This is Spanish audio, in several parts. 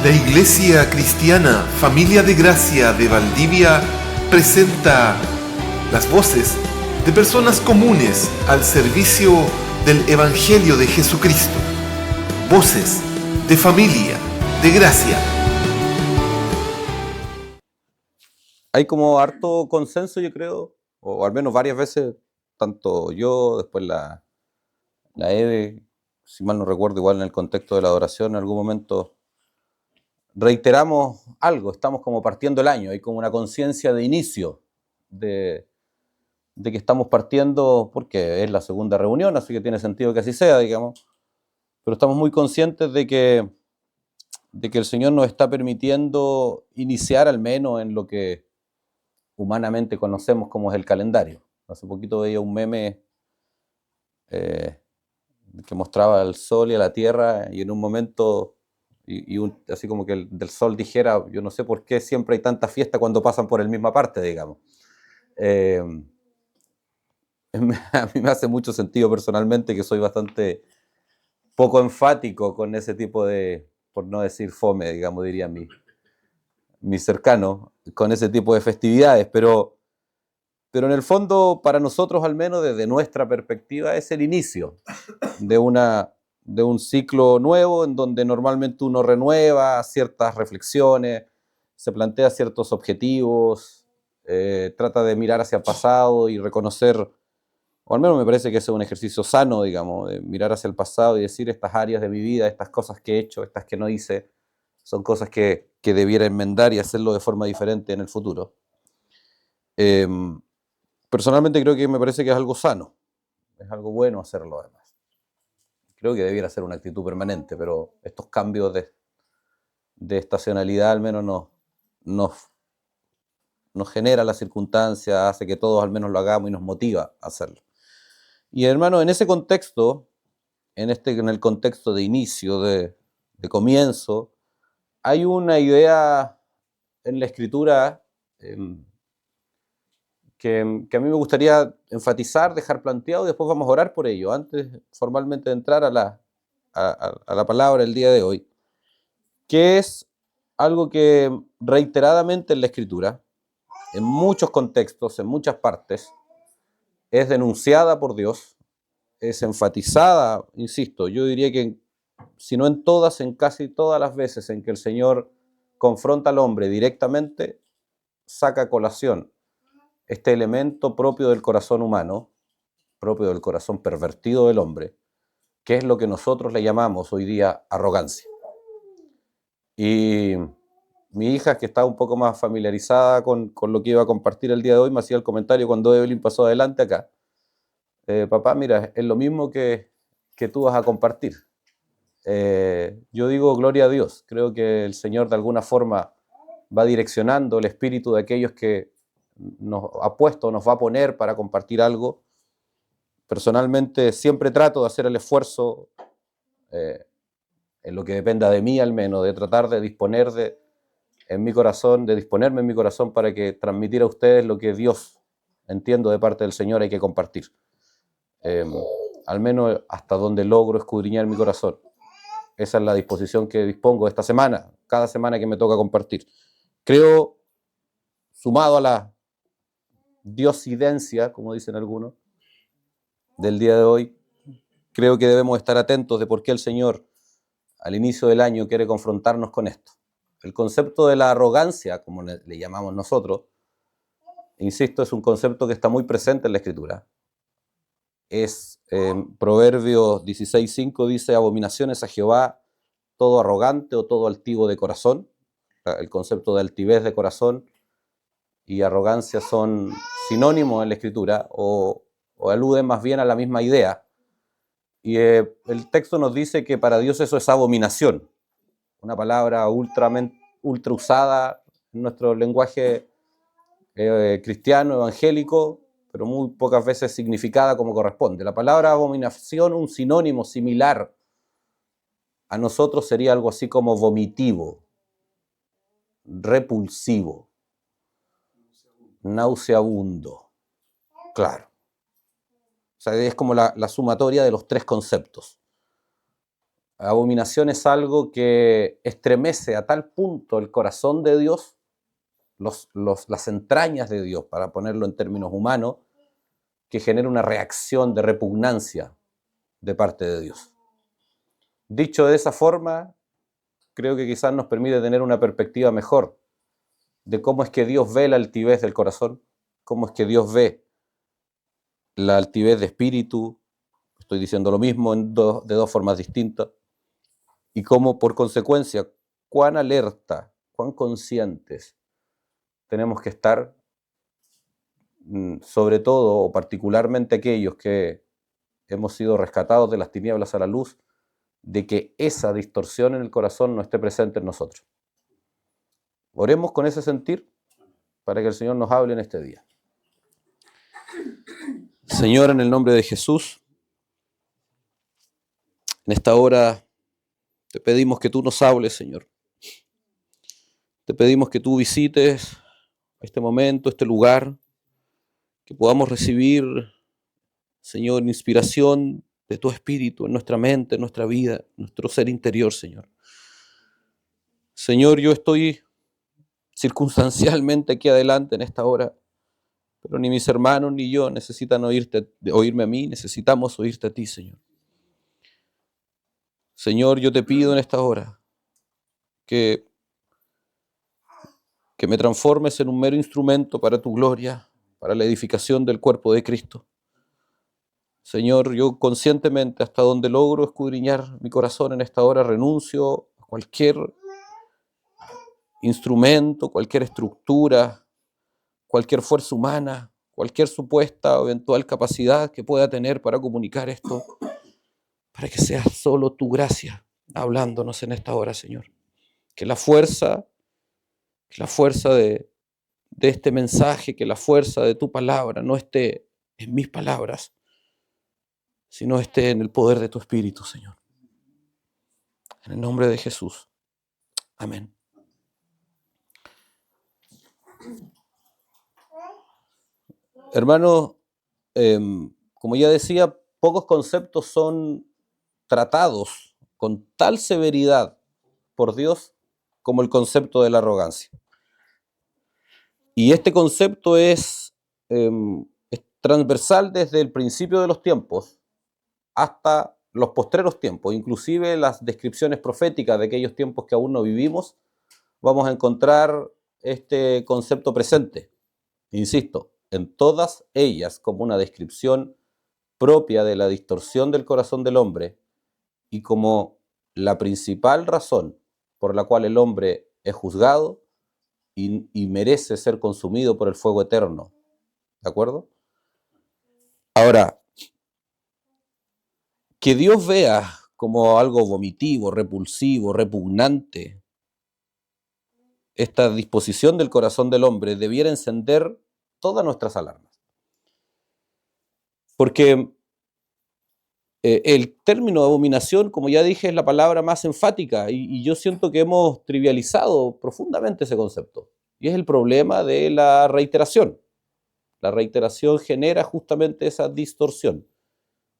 La Iglesia Cristiana Familia de Gracia de Valdivia presenta las voces de personas comunes al servicio del Evangelio de Jesucristo. Voces de familia de gracia. Hay como harto consenso, yo creo, o al menos varias veces, tanto yo, después la Eve, si mal no recuerdo, igual en el contexto de la adoración, en algún momento reiteramos algo, estamos como partiendo el año, hay como una conciencia de inicio, de que estamos partiendo, porque es la segunda reunión, así que tiene sentido que así sea, digamos, pero estamos muy conscientes de que el Señor nos está permitiendo iniciar al menos en lo que humanamente conocemos como es el calendario. Hace poquito veía un meme que mostraba al sol y a la tierra, y en un momento, así como que del sol dijera, yo no sé por qué siempre hay tanta fiesta cuando pasan por la misma parte, digamos. A mí me hace mucho sentido personalmente, que soy bastante poco enfático con ese tipo de, por no decir fome, digamos, diría mi cercano, con ese tipo de festividades, pero en el fondo, para nosotros, al menos desde nuestra perspectiva, es el inicio de un ciclo nuevo en donde normalmente uno renueva ciertas reflexiones, se plantea ciertos objetivos, trata de mirar hacia el pasado y reconocer, o al menos me parece que ese es un ejercicio sano, digamos, de mirar hacia el pasado y decir estas áreas de mi vida, estas cosas que he hecho, estas que no hice, son cosas que debiera enmendar y hacerlo de forma diferente en el futuro. Personalmente creo que me parece que es algo sano, es algo bueno hacerlo además. Creo que debiera ser una actitud permanente, pero estos cambios de estacionalidad al menos nos genera la circunstancia, hace que todos al menos lo hagamos y nos motiva a hacerlo. Y hermano, en ese contexto, en el contexto de inicio, de comienzo, hay una idea en la Escritura que a mí me gustaría enfatizar, dejar planteado, y después vamos a orar por ello, antes formalmente de entrar a la palabra el día de hoy, que es algo que reiteradamente en la Escritura, en muchos contextos, en muchas partes, es denunciada por Dios, es enfatizada, insisto, yo diría que si no en todas, en casi todas las veces en que el Señor confronta al hombre directamente, saca a colación este elemento propio del corazón humano, propio del corazón pervertido del hombre, que es lo que nosotros le llamamos hoy día arrogancia. Y mi hija, que está un poco más familiarizada con lo que iba a compartir el día de hoy, me hacía el comentario cuando Evelyn pasó adelante acá. Papá, mira, es lo mismo que tú vas a compartir. Yo digo gloria a Dios. Creo que el Señor de alguna forma va direccionando el espíritu de aquellos que nos ha puesto, nos va a poner para compartir algo. Personalmente siempre trato de hacer el esfuerzo, en lo que dependa de mí al menos, de tratar de disponerme en mi corazón para que transmitir a ustedes lo que Dios, entiendo de parte del Señor, hay que compartir. Al menos hasta donde logro escudriñar mi corazón. Esa es la disposición que dispongo esta semana, cada semana que me toca compartir. Creo, sumado a la diosidencia, como dicen algunos, del día de hoy, creo que debemos estar atentos de por qué el Señor al inicio del año quiere confrontarnos con esto. El concepto de la arrogancia, como le llamamos nosotros, insisto, es un concepto que está muy presente en la Escritura. Es Proverbios 16:5 dice: abominaciones a Jehová todo arrogante o todo altivo de corazón. El concepto de altivez de corazón y arrogancia son sinónimos en la Escritura, o aluden más bien a la misma idea. Y el texto nos dice que para Dios eso es abominación, una palabra ultra usada en nuestro lenguaje cristiano, evangélico, pero muy pocas veces significada como corresponde. La palabra abominación, un sinónimo similar a nosotros, sería algo así como vomitivo, repulsivo, nauseabundo. Claro. O sea, es como la sumatoria de los tres conceptos. Abominación es algo que estremece a tal punto el corazón de Dios, las entrañas de Dios, para ponerlo en términos humanos, que genera una reacción de repugnancia de parte de Dios. Dicho de esa forma, creo que quizás nos permite tener una perspectiva mejor de cómo es que Dios ve la altivez del corazón, cómo es que Dios ve la altivez de espíritu, estoy diciendo lo mismo de dos formas distintas, y cómo por consecuencia, cuán alerta, cuán conscientes tenemos que estar, sobre todo o particularmente aquellos que hemos sido rescatados de las tinieblas a la luz, de que esa distorsión en el corazón no esté presente en nosotros. Oremos con ese sentir para que el Señor nos hable en este día. Señor, en el nombre de Jesús, en esta hora te pedimos que tú nos hables, Señor. Te pedimos que tú visites este momento, este lugar, que podamos recibir, Señor, inspiración de tu Espíritu en nuestra mente, en nuestra vida, en nuestro ser interior, Señor. Señor, yo estoy circunstancialmente aquí adelante en esta hora, pero ni mis hermanos ni yo necesitan oírme a mí, necesitamos oírte a ti, Señor. Señor, yo te pido en esta hora que me transformes en un mero instrumento para tu gloria, para la edificación del cuerpo de Cristo. Señor, yo conscientemente, hasta donde logro escudriñar mi corazón en esta hora, renuncio a cualquier instrumento, cualquier estructura, cualquier fuerza humana, cualquier supuesta o eventual capacidad que pueda tener para comunicar esto, para que sea solo tu gracia hablándonos en esta hora, Señor. Que la fuerza de este mensaje, que la fuerza de tu palabra no esté en mis palabras, sino esté en el poder de tu Espíritu, Señor. En el nombre de Jesús. Amén. Hermanos, como ya decía, pocos conceptos son tratados con tal severidad por Dios como el concepto de la arrogancia. Y este concepto es transversal desde el principio de los tiempos hasta los postreros tiempos, inclusive las descripciones proféticas de aquellos tiempos que aún no vivimos, vamos a encontrar este concepto presente, insisto, en todas ellas como una descripción propia de la distorsión del corazón del hombre y como la principal razón por la cual el hombre es juzgado y merece ser consumido por el fuego eterno. ¿De acuerdo? Ahora, que Dios vea como algo vomitivo, repulsivo, repugnante esta disposición del corazón del hombre debiera encender todas nuestras alarmas. Porque el término de abominación, como ya dije, es la palabra más enfática y yo siento que hemos trivializado profundamente ese concepto. Y es el problema de la reiteración. La reiteración genera justamente esa distorsión.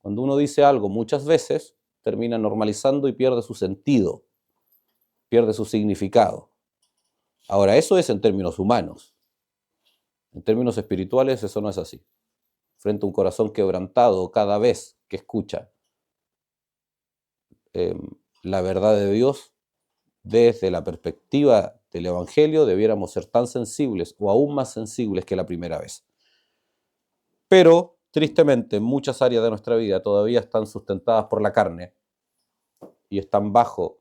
Cuando uno dice algo muchas veces, termina normalizando y pierde su sentido, pierde su significado. Ahora, eso es en términos humanos. En términos espirituales, eso no es así. Frente a un corazón quebrantado cada vez que escucha la verdad de Dios, desde la perspectiva del Evangelio, debiéramos ser tan sensibles o aún más sensibles que la primera vez. Pero, tristemente, muchas áreas de nuestra vida todavía están sustentadas por la carne y están bajo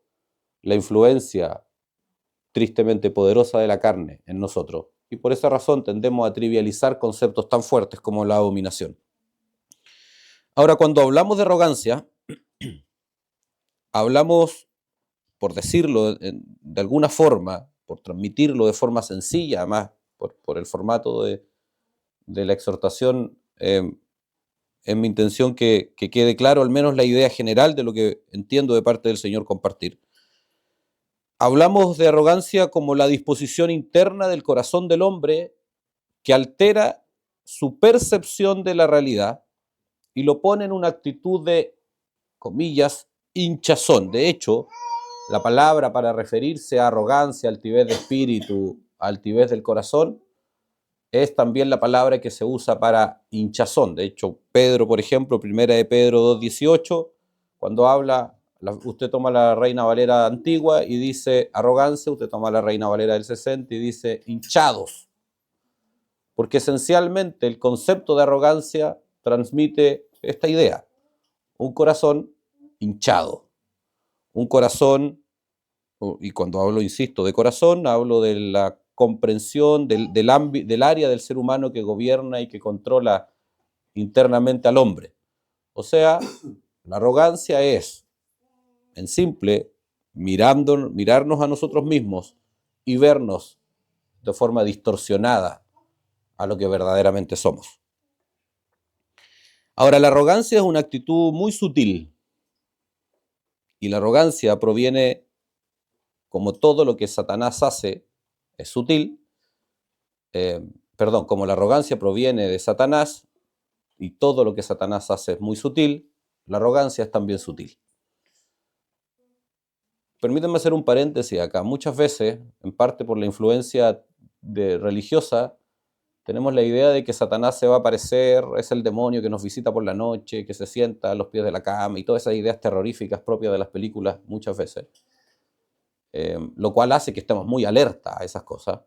la influencia tristemente poderosa de la carne en nosotros. Y por esa razón tendemos a trivializar conceptos tan fuertes como la abominación. Ahora, cuando hablamos de arrogancia, hablamos, por decirlo de alguna forma, por transmitirlo de forma sencilla, además por el formato de la exhortación, es mi intención que quede claro al menos la idea general de lo que entiendo de parte del Señor compartir. Hablamos de arrogancia como la disposición interna del corazón del hombre que altera su percepción de la realidad y lo pone en una actitud de, comillas, hinchazón. De hecho, la palabra para referirse a arrogancia, altivez de espíritu, altivez del corazón, es también la palabra que se usa para hinchazón. De hecho, Pedro, por ejemplo, primera de Pedro 2:18, cuando habla, usted toma la Reina Valera antigua y dice arrogancia, usted toma la Reina Valera del 60 y dice hinchados. Porque esencialmente el concepto de arrogancia transmite esta idea: un corazón hinchado, un corazón, y cuando hablo, insisto, de corazón, hablo de la comprensión del área del ser humano que gobierna y que controla internamente al hombre. O sea, la arrogancia es, en simple, mirarnos a nosotros mismos y vernos de forma distorsionada a lo que verdaderamente somos. Ahora, la arrogancia es una actitud muy sutil, y la arrogancia proviene, como todo lo que Satanás hace es sutil, como la arrogancia proviene de Satanás y todo lo que Satanás hace es muy sutil, la arrogancia es también sutil. Permítanme hacer un paréntesis acá. Muchas veces, en parte por la influencia religiosa, tenemos la idea de que Satanás se va a aparecer, es el demonio que nos visita por la noche, que se sienta a los pies de la cama, y todas esas ideas terroríficas propias de las películas muchas veces. Lo cual hace que estemos muy alerta a esas cosas.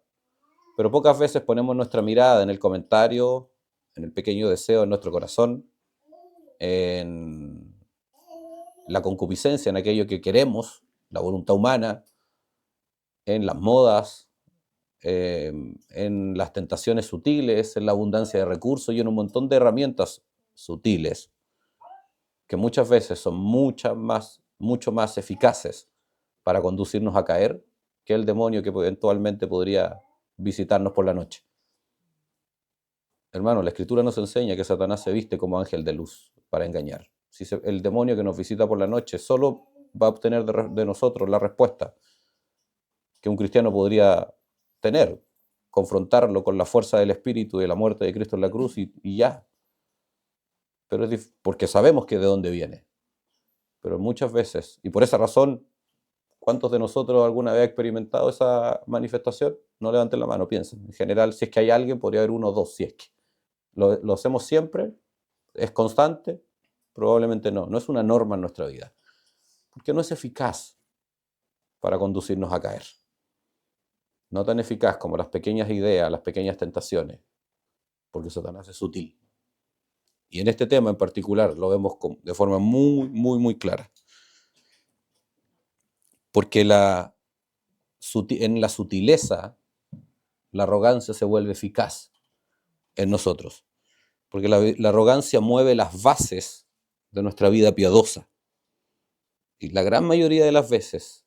Pero pocas veces ponemos nuestra mirada en el comentario, en el pequeño deseo en nuestro corazón, en la concupiscencia, en aquello que queremos, la voluntad humana, en las modas, en las tentaciones sutiles, en la abundancia de recursos y en un montón de herramientas sutiles que muchas veces son mucho más eficaces para conducirnos a caer que el demonio que eventualmente podría visitarnos por la noche. Hermano, la Escritura nos enseña que Satanás se viste como ángel de luz para engañar. Si el demonio que nos visita por la noche solo va a obtener de nosotros la respuesta que un cristiano podría tener, confrontarlo con la fuerza del Espíritu y de la muerte de Cristo en la cruz y ya. Pero es porque sabemos que de dónde viene. Pero muchas veces, y por esa razón, ¿cuántos de nosotros alguna vez ha experimentado esa manifestación? No levanten la mano, piensen. En general, si es que hay alguien, podría haber uno o dos, si es que. ¿Lo hacemos siempre? ¿Es constante? Probablemente no. No es una norma en nuestra vida. Porque no es eficaz para conducirnos a caer. No tan eficaz como las pequeñas ideas, las pequeñas tentaciones. Porque Satanás es sutil. Y en este tema en particular lo vemos de forma muy, muy, muy clara. Porque en la sutileza, la arrogancia se vuelve eficaz en nosotros. Porque la arrogancia mueve las bases de nuestra vida piadosa. Y la gran mayoría de las veces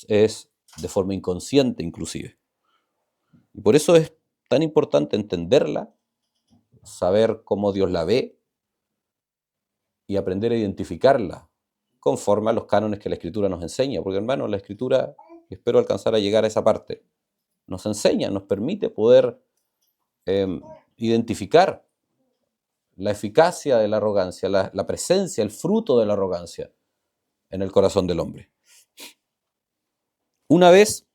es de forma inconsciente inclusive. Y por eso es tan importante entenderla, saber cómo Dios la ve y aprender a identificarla conforme a los cánones que la Escritura nos enseña. Porque, hermano, la Escritura, espero alcanzar a llegar a esa parte, nos enseña, nos permite poder identificar la eficacia de la arrogancia, la presencia, el fruto de la arrogancia en el corazón del hombre. Una vez,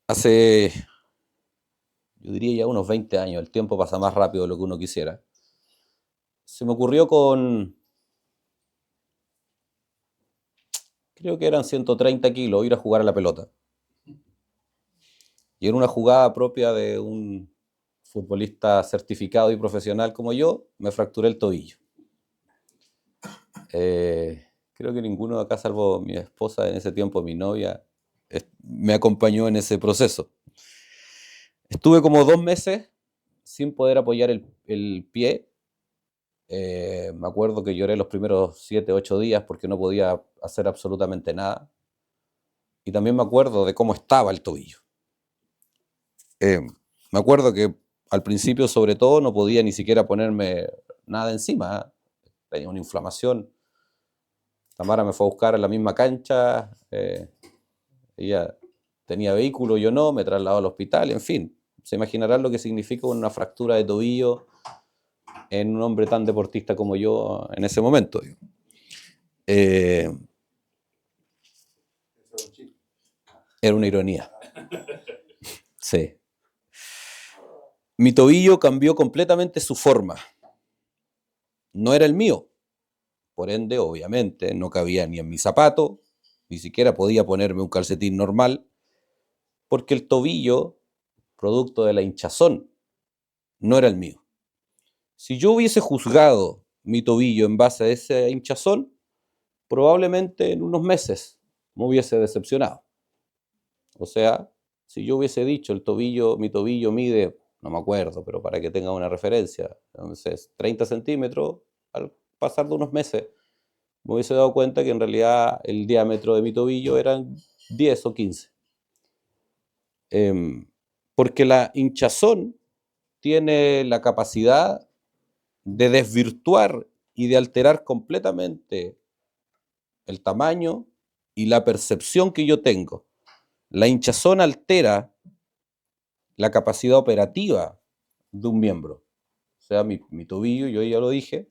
hace, yo diría ya unos 20 años, el tiempo pasa más rápido de lo que uno quisiera, se me ocurrió creo que eran 130 kilos, ir a jugar a la pelota. Y en una jugada propia de un futbolista certificado y profesional como yo, me fracturé el tobillo. Creo que ninguno de acá, salvo mi esposa en ese tiempo, mi novia, me acompañó en ese proceso. Estuve como 2 meses sin poder apoyar el pie. Me acuerdo que lloré los primeros 7, 8 días porque no podía hacer absolutamente nada. Y también me acuerdo de cómo estaba el tobillo. Me acuerdo que al principio, sobre todo, no podía ni siquiera ponerme nada encima. Tenía una inflamación. Tamara me fue a buscar a la misma cancha. Ella tenía vehículo, yo no, me trasladó al hospital, en fin. Se imaginarán lo que significa una fractura de tobillo en un hombre tan deportista como yo en ese momento. Era una ironía. Sí. Mi tobillo cambió completamente su forma. No era el mío. Por ende, obviamente, no cabía ni en mi zapato, ni siquiera podía ponerme un calcetín normal, porque el tobillo, producto de la hinchazón, no era el mío. Si yo hubiese juzgado mi tobillo en base a esa hinchazón, probablemente en unos meses me hubiese decepcionado. O sea, si yo hubiese dicho mi tobillo mide, no me acuerdo, pero para que tenga una referencia, entonces 30 centímetros, al pasar de unos meses me hubiese dado cuenta que en realidad el diámetro de mi tobillo eran 10 o 15. Porque la hinchazón tiene la capacidad de desvirtuar y de alterar completamente el tamaño y la percepción que yo tengo. La hinchazón altera la capacidad operativa de un miembro. O sea, mi tobillo, yo ya lo dije,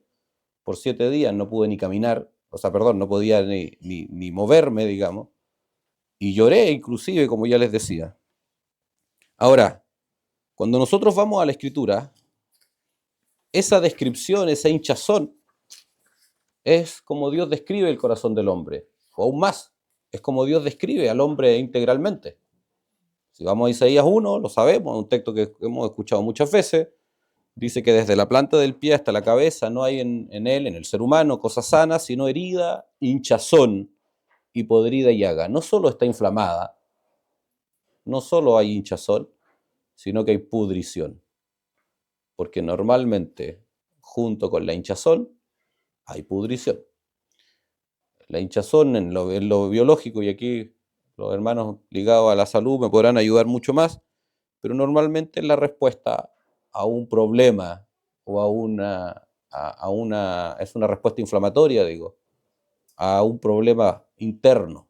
por 7 días no pude ni caminar, no podía ni moverme, digamos, y lloré inclusive, como ya les decía. Ahora, cuando nosotros vamos a la Escritura, esa descripción, esa hinchazón, es como Dios describe el corazón del hombre, o aún más, es como Dios describe al hombre integralmente. Si vamos a Isaías 1, lo sabemos, un texto que hemos escuchado muchas veces, dice que desde la planta del pie hasta la cabeza no hay en él, en el ser humano, cosa sana, sino herida, hinchazón y podrida llaga. No solo está inflamada, no solo hay hinchazón, sino que hay pudrición. Porque normalmente, junto con la hinchazón, hay pudrición. La hinchazón en lo biológico, y aquí los hermanos ligados a la salud me podrán ayudar mucho más, pero normalmente es la respuesta a un problema o es una respuesta inflamatoria, digo, a un problema interno.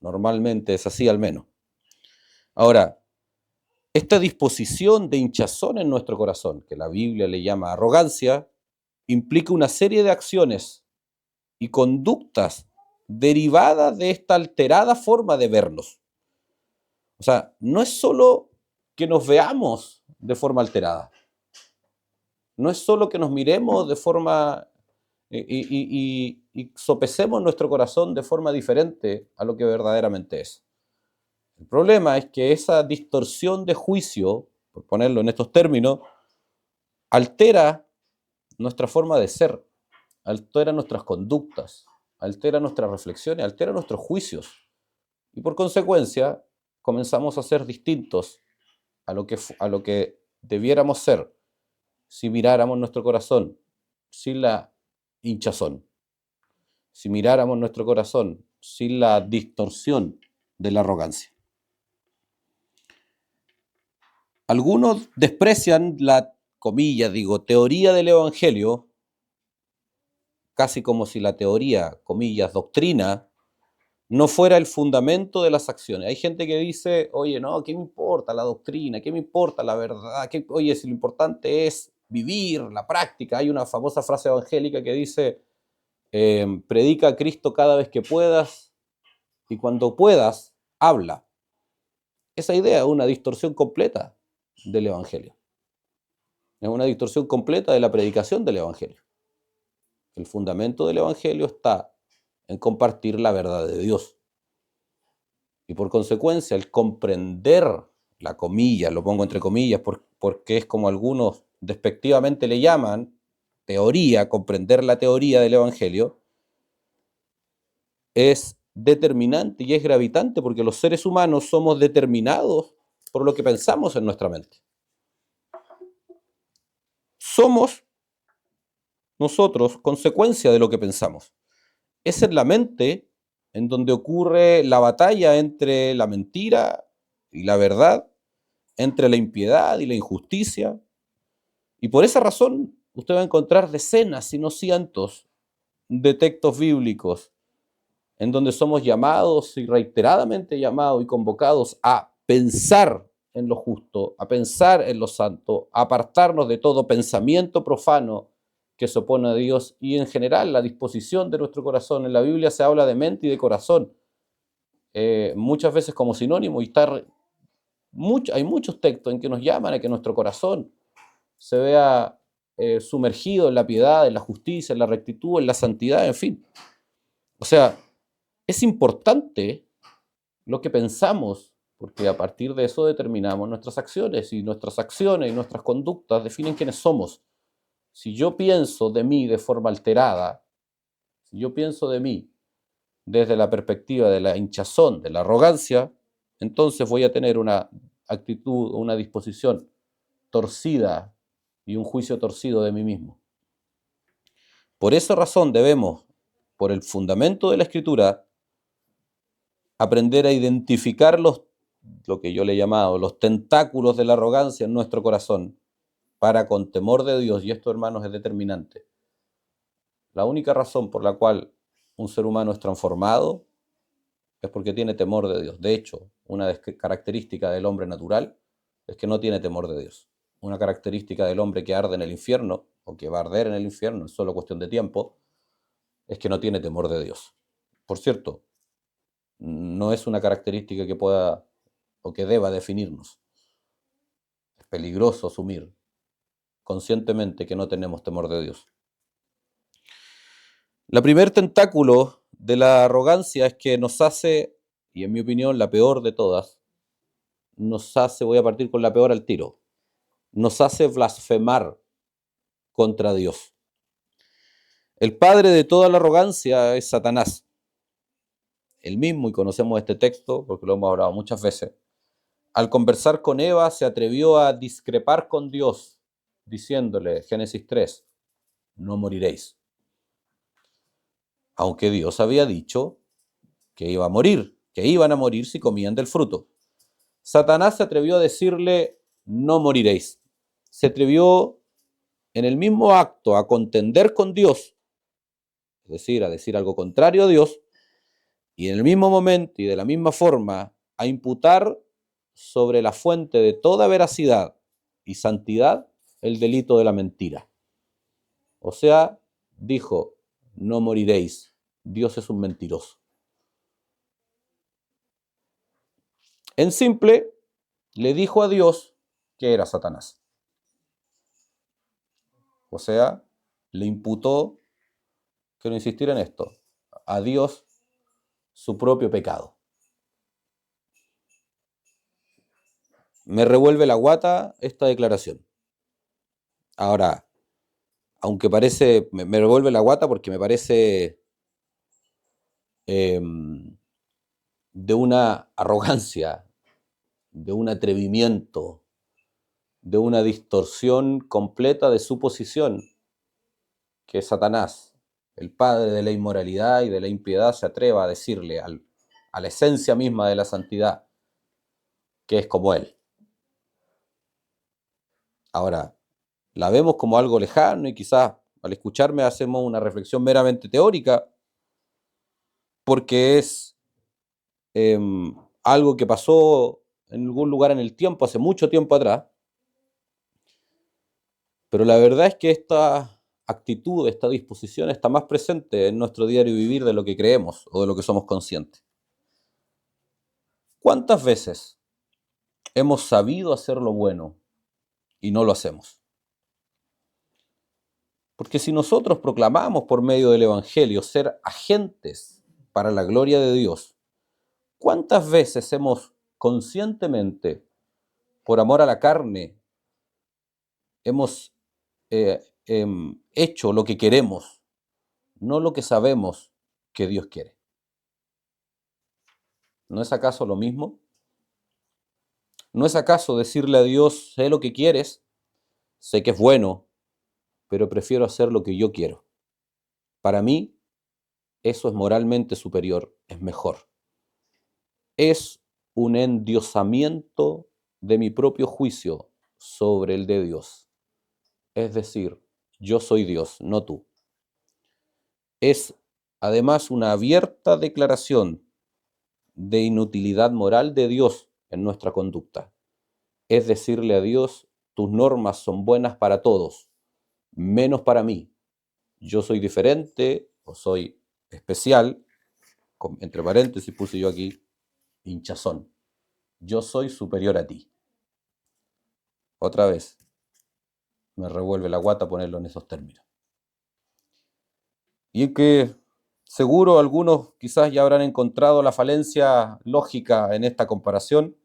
Normalmente es así al menos. Ahora, esta disposición de hinchazón en nuestro corazón, que la Biblia le llama arrogancia, implica una serie de acciones y conductas derivadas de esta alterada forma de vernos. O sea, no es solo que nos veamos de forma alterada, no es solo que nos miremos de forma y sopesemos nuestro corazón de forma diferente a lo que verdaderamente es. El problema es que esa distorsión de juicio, por ponerlo en estos términos, altera nuestra forma de ser, altera nuestras conductas, altera nuestras reflexiones, altera nuestros juicios. Y por consecuencia, comenzamos a ser distintos a lo que debiéramos ser si miráramos nuestro corazón sin la hinchazón, si miráramos nuestro corazón sin la distorsión de la arrogancia. Algunos desprecian la, comillas, teoría del Evangelio, casi como si la teoría, comillas, doctrina, no fuera el fundamento de las acciones. Hay gente que dice, oye, no, ¿qué me importa la doctrina? ¿Qué me importa la verdad? Oye, si lo importante es vivir, la práctica. Hay una famosa frase evangélica que dice, predica a Cristo cada vez que puedas y cuando puedas, habla. Esa idea es una distorsión completa del Evangelio. Es una distorsión completa de la predicación del Evangelio. El fundamento del Evangelio está en compartir la verdad de Dios. Y por consecuencia, el comprender la comilla, lo pongo entre comillas, porque es como algunos despectivamente le llaman, teoría, comprender la teoría del Evangelio, es determinante y es gravitante porque los seres humanos somos determinados por lo que pensamos en nuestra mente. Somos nosotros consecuencia de lo que pensamos. Es en la mente en donde ocurre la batalla entre la mentira y la verdad, entre la impiedad y la injusticia. Y por esa razón usted va a encontrar decenas, si no cientos, de textos bíblicos en donde somos llamados y reiteradamente llamados y convocados a pensar en lo justo, a pensar en lo santo, a apartarnos de todo pensamiento profano que se opone a Dios y en general la disposición de nuestro corazón. En la Biblia se habla de mente y de corazón, muchas veces como sinónimo, y hay muchos textos en que nos llaman a que nuestro corazón se vea sumergido en la piedad, en la justicia, en la rectitud, en la santidad, en fin. O sea, es importante lo que pensamos, porque a partir de eso determinamos nuestras acciones y nuestras conductas definen quiénes somos. Si yo pienso de mí de forma alterada, si yo pienso de mí desde la perspectiva de la hinchazón, de la arrogancia, entonces voy a tener una actitud, una disposición torcida y un juicio torcido de mí mismo. Por esa razón debemos, por el fundamento de la Escritura, aprender a identificar lo que yo le he llamado los tentáculos de la arrogancia en nuestro corazón, para con temor de Dios, y esto, hermanos, es determinante. La única razón por la cual un ser humano es transformado es porque tiene temor de Dios. De hecho, una característica del hombre natural es que no tiene temor de Dios. Una característica del hombre que arde en el infierno, o que va a arder en el infierno, es solo cuestión de tiempo, es que no tiene temor de Dios. Por cierto, no es una característica que pueda o que deba definirnos. Es peligroso asumir conscientemente que no tenemos temor de Dios. La primer tentáculo de la arrogancia es que nos hace, y en mi opinión la peor de todas, voy a partir con la peor al tiro, nos hace blasfemar contra Dios. El padre de toda la arrogancia es Satanás. Él mismo, y conocemos este texto porque lo hemos hablado muchas veces, al conversar con Eva se atrevió a discrepar con Dios, diciéndole, Génesis 3, no moriréis. Aunque Dios había dicho que iba a morir, que iban a morir si comían del fruto. Satanás se atrevió a decirle, no moriréis. Se atrevió en el mismo acto a contender con Dios, es decir, a decir algo contrario a Dios, y en el mismo momento y de la misma forma a imputar sobre la fuente de toda veracidad y santidad el delito de la mentira. O sea, dijo, no moriréis, Dios es un mentiroso. En simple, le dijo a Dios que era Satanás. O sea, le imputó, quiero insistir en esto, a Dios su propio pecado. Me revuelve la guata esta declaración. Ahora, aunque me revuelve la guata porque me parece de una arrogancia, de un atrevimiento, de una distorsión completa de su posición, que Satanás, el padre de la inmoralidad y de la impiedad, se atreva a decirle a la esencia misma de la santidad que es como él. Ahora, la vemos como algo lejano y quizás al escucharme hacemos una reflexión meramente teórica, porque es algo que pasó en algún lugar en el tiempo, hace mucho tiempo atrás, pero la verdad es que esta actitud, esta disposición está más presente en nuestro diario vivir de lo que creemos o de lo que somos conscientes. ¿Cuántas veces hemos sabido hacer lo bueno y no lo hacemos? Porque si nosotros proclamamos por medio del Evangelio ser agentes para la gloria de Dios, ¿cuántas veces hemos conscientemente, por amor a la carne, hemos hecho lo que queremos, no lo que sabemos que Dios quiere? ¿No es acaso lo mismo? ¿No es acaso decirle a Dios, sé lo que quieres, sé que es bueno, pero prefiero hacer lo que yo quiero? Para mí, eso es moralmente superior, es mejor. Es un endiosamiento de mi propio juicio sobre el de Dios. Es decir, yo soy Dios, no tú. Es además una abierta declaración de inutilidad moral de Dios en nuestra conducta. es decirle a Dios, tus normas son buenas para todos, menos para mí. Yo soy diferente o soy especial, entre paréntesis puse yo aquí, hinchazón. Yo soy superior a ti. Otra vez, me revuelve la guata ponerlo en esos términos. Y que seguro algunos quizás ya habrán encontrado la falencia lógica en esta comparación.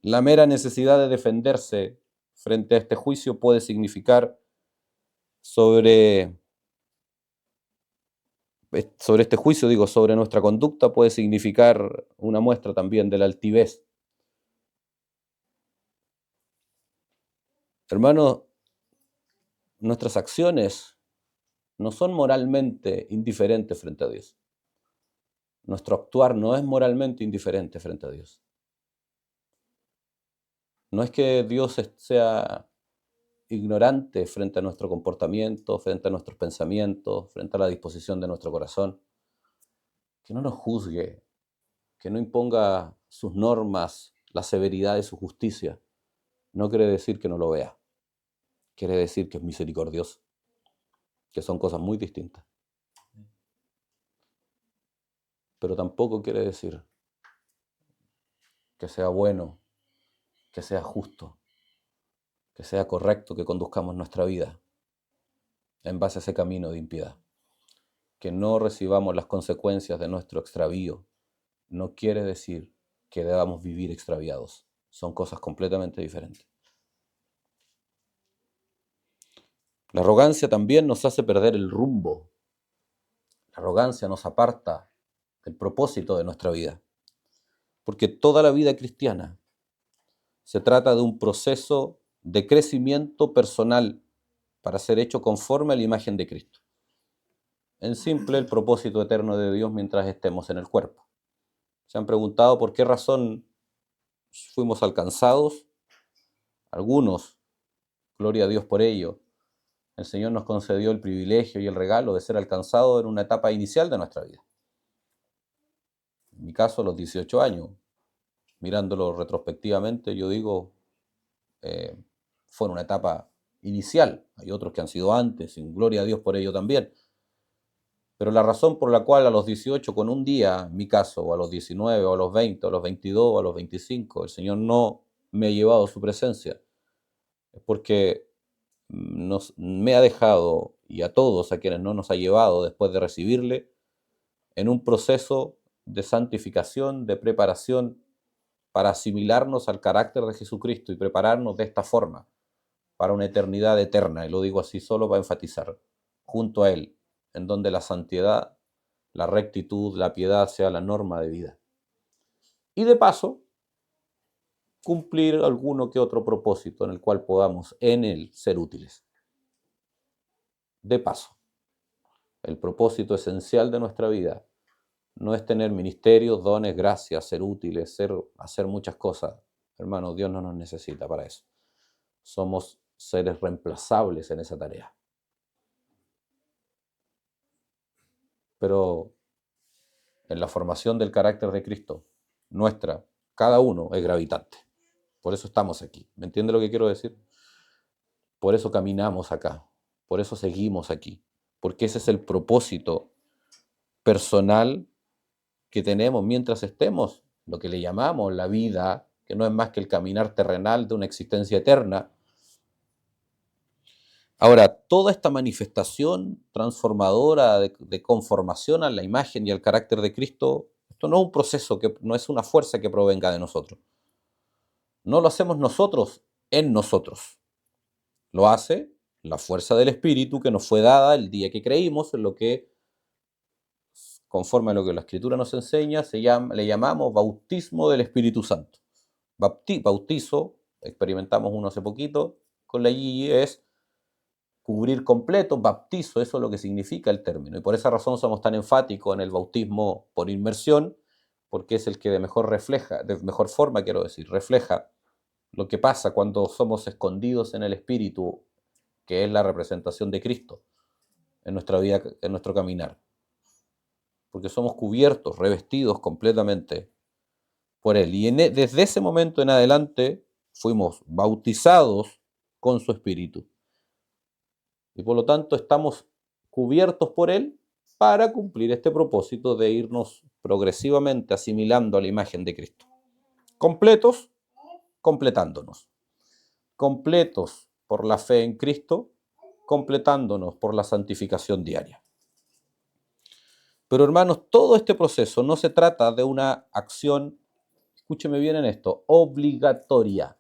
La mera necesidad de defenderse frente a este juicio puede significar sobre este juicio, digo, sobre nuestra conducta, puede significar una muestra también de la altivez. Hermanos, nuestras acciones no son moralmente indiferentes frente a Dios. Nuestro actuar no es moralmente indiferente frente a Dios. No es que Dios sea ignorante frente a nuestro comportamiento, frente a nuestros pensamientos, frente a la disposición de nuestro corazón. Que no nos juzgue, que no imponga sus normas, la severidad de su justicia. No quiere decir que no lo vea. Quiere decir que es misericordioso, que son cosas muy distintas. Pero tampoco quiere decir que sea bueno, que sea justo, que sea correcto que conduzcamos nuestra vida en base a ese camino de impiedad. Que no recibamos las consecuencias de nuestro extravío no quiere decir que debamos vivir extraviados. Son cosas completamente diferentes. La arrogancia también nos hace perder el rumbo. La arrogancia nos aparta del propósito de nuestra vida. Porque toda la vida cristiana se trata de un proceso de crecimiento personal para ser hecho conforme a la imagen de Cristo. En simple, el propósito eterno de Dios mientras estemos en el cuerpo. ¿Se han preguntado por qué razón fuimos alcanzados? Algunos, gloria a Dios por ello, el Señor nos concedió el privilegio y el regalo de ser alcanzados en una etapa inicial de nuestra vida. En mi caso, a los 18 años. Mirándolo retrospectivamente, yo digo, fue una etapa inicial. Hay otros que han sido antes, y gloria a Dios por ello también. Pero la razón por la cual a los 18, con un día, en mi caso, o a los 19, o a los 20, o a los 22, o a los 25, el Señor no me ha llevado a su presencia, es porque me ha dejado, y a todos a quienes no nos ha llevado después de recibirle, en un proceso de santificación, de preparación, para asimilarnos al carácter de Jesucristo y prepararnos de esta forma para una eternidad eterna, y lo digo así solo para enfatizar, junto a Él, en donde la santidad, la rectitud, la piedad sea la norma de vida. Y de paso, cumplir alguno que otro propósito en el cual podamos en Él ser útiles. De paso, el propósito esencial de nuestra vida no es tener ministerios, dones, gracias, ser útiles, hacer muchas cosas. Hermanos, Dios no nos necesita para eso. Somos seres reemplazables en esa tarea. Pero en la formación del carácter de Cristo, nuestra, cada uno es gravitante. Por eso estamos aquí. ¿Me entiende lo que quiero decir? Por eso caminamos acá. Por eso seguimos aquí. Porque ese es el propósito personal que tenemos mientras estemos, lo que le llamamos la vida, que no es más que el caminar terrenal de una existencia eterna. Ahora, toda esta manifestación transformadora de conformación a la imagen y al carácter de Cristo, esto no es un proceso, no es una fuerza que provenga de nosotros. No lo hacemos nosotros en nosotros. Lo hace la fuerza del Espíritu que nos fue dada el día que creímos, en lo que, conforme a lo que la Escritura nos enseña, le llamamos bautismo del Espíritu Santo. Bautizo, experimentamos uno hace poquito con la Gigi, es cubrir completo, baptizo, eso es lo que significa el término. Y por esa razón somos tan enfáticos en el bautismo por inmersión, porque es el que de mejor forma, refleja lo que pasa cuando somos escondidos en el Espíritu, que es la representación de Cristo en nuestra vida, en nuestro caminar. Porque somos cubiertos, revestidos completamente por Él. Y desde ese momento en adelante fuimos bautizados con su Espíritu. Y por lo tanto estamos cubiertos por Él para cumplir este propósito de irnos progresivamente asimilando a la imagen de Cristo. Completos, completándonos. Completos por la fe en Cristo, completándonos por la santificación diaria. Pero hermanos, todo este proceso no se trata de una acción, escúcheme bien en esto, obligatoria,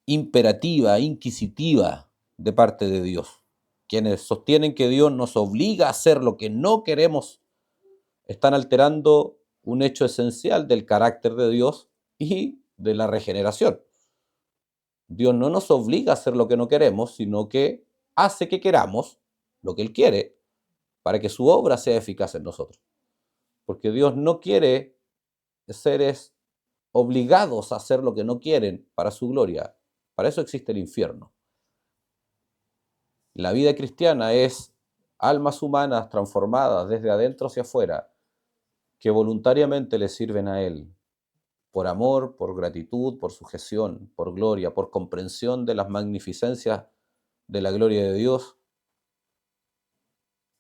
imperativa, inquisitiva de parte de Dios. Quienes sostienen que Dios nos obliga a hacer lo que no queremos están alterando un hecho esencial del carácter de Dios y de la regeneración. Dios no nos obliga a hacer lo que no queremos, sino que hace que queramos lo que Él quiere para que su obra sea eficaz en nosotros. Porque Dios no quiere seres obligados a hacer lo que no quieren para su gloria. Para eso existe el infierno. La vida cristiana es almas humanas transformadas desde adentro hacia afuera que voluntariamente le sirven a Él por amor, por gratitud, por sujeción, por gloria, por comprensión de las magnificencias de la gloria de Dios.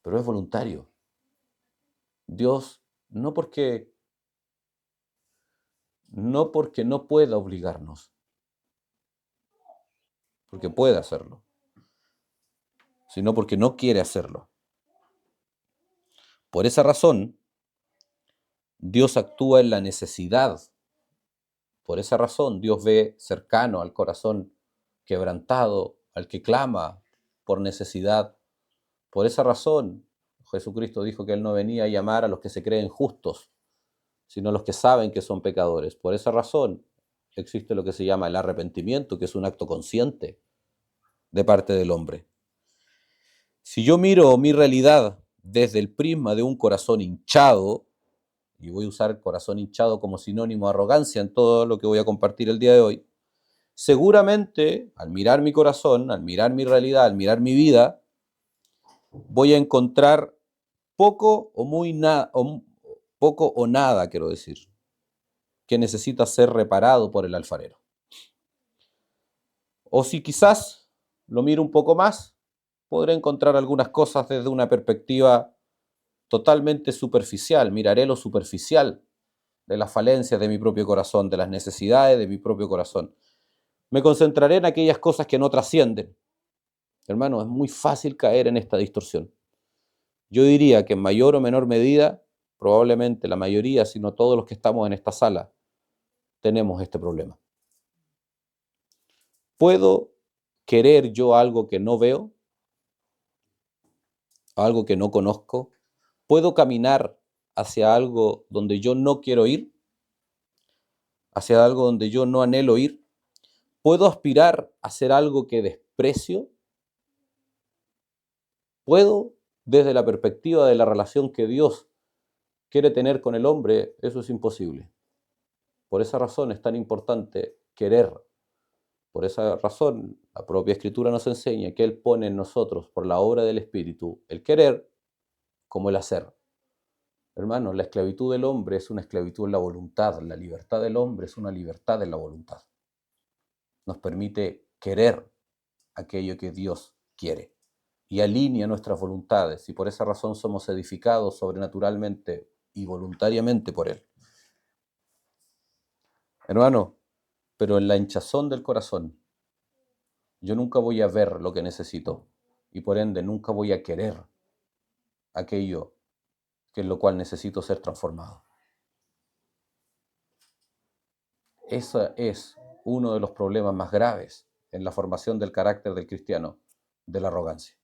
Pero es voluntario. Dios no porque no pueda obligarnos, porque puede hacerlo, sino porque no quiere hacerlo. Por esa razón, Dios actúa en la necesidad. Por esa razón, Dios ve cercano al corazón quebrantado, al que clama por necesidad. Por esa razón, Jesucristo dijo que Él no venía a llamar a los que se creen justos, sino a los que saben que son pecadores. Por esa razón, existe lo que se llama el arrepentimiento, que es un acto consciente de parte del hombre. Si yo miro mi realidad desde el prisma de un corazón hinchado, y voy a usar el corazón hinchado como sinónimo de arrogancia en todo lo que voy a compartir el día de hoy, seguramente al mirar mi corazón, al mirar mi realidad, al mirar mi vida, voy a encontrar poco o nada, quiero decir, que necesita ser reparado por el alfarero. O si quizás lo miro un poco más, podré encontrar algunas cosas desde una perspectiva totalmente superficial. Miraré lo superficial de las falencias de mi propio corazón, de las necesidades de mi propio corazón. Me concentraré en aquellas cosas que no trascienden. Hermano, es muy fácil caer en esta distorsión. Yo diría que en mayor o menor medida, probablemente la mayoría, si no todos los que estamos en esta sala, tenemos este problema. ¿Puedo querer yo algo que no veo? ¿Algo que no conozco? ¿Puedo caminar hacia algo donde yo no quiero ir? ¿Hacia algo donde yo no anhelo ir? ¿Puedo aspirar a hacer algo que desprecio? ¿Puedo, desde la perspectiva de la relación que Dios quiere tener con el hombre? Eso es imposible. Por esa razón es tan importante querer. Por esa razón, la propia Escritura nos enseña que Él pone en nosotros, por la obra del Espíritu, el querer como el hacer. Hermanos, la esclavitud del hombre es una esclavitud en la voluntad. La libertad del hombre es una libertad en la voluntad. Nos permite querer aquello que Dios quiere y alinea nuestras voluntades, y por esa razón somos edificados sobrenaturalmente y voluntariamente por Él. Hermano, pero en la hinchazón del corazón, yo nunca voy a ver lo que necesito y por ende nunca voy a querer aquello que en lo cual necesito ser transformado. Ese es uno de los problemas más graves en la formación del carácter del cristiano, de la arrogancia.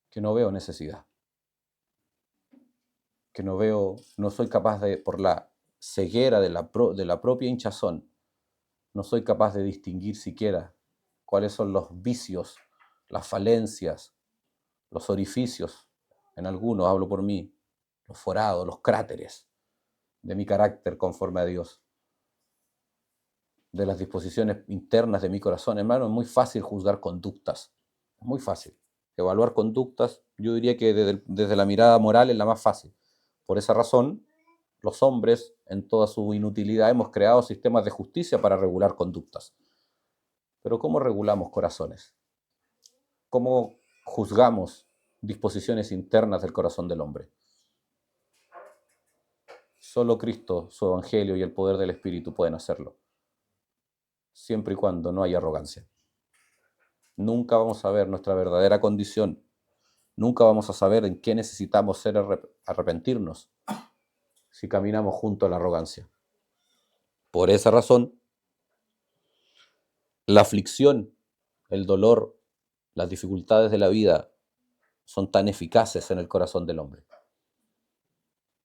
Que no veo necesidad. Que no soy capaz de, por la ceguera de la propia hinchazón, no soy capaz de distinguir siquiera cuáles son los vicios, las falencias, los orificios, en algunos, hablo por mí, los forados, los cráteres de mi carácter conforme a Dios, de las disposiciones internas de mi corazón. Hermano, es muy fácil juzgar conductas, es muy fácil. Evaluar conductas, yo diría que desde la mirada moral es la más fácil. Por esa razón, los hombres, en toda su inutilidad, hemos creado sistemas de justicia para regular conductas. Pero ¿cómo regulamos corazones? ¿Cómo juzgamos disposiciones internas del corazón del hombre? Solo Cristo, su Evangelio y el poder del Espíritu pueden hacerlo, siempre y cuando no haya arrogancia. Nunca vamos a ver nuestra verdadera condición, nunca vamos a saber en qué necesitamos arrepentirnos si caminamos junto a la arrogancia. Por esa razón, la aflicción, el dolor, las dificultades de la vida son tan eficaces en el corazón del hombre.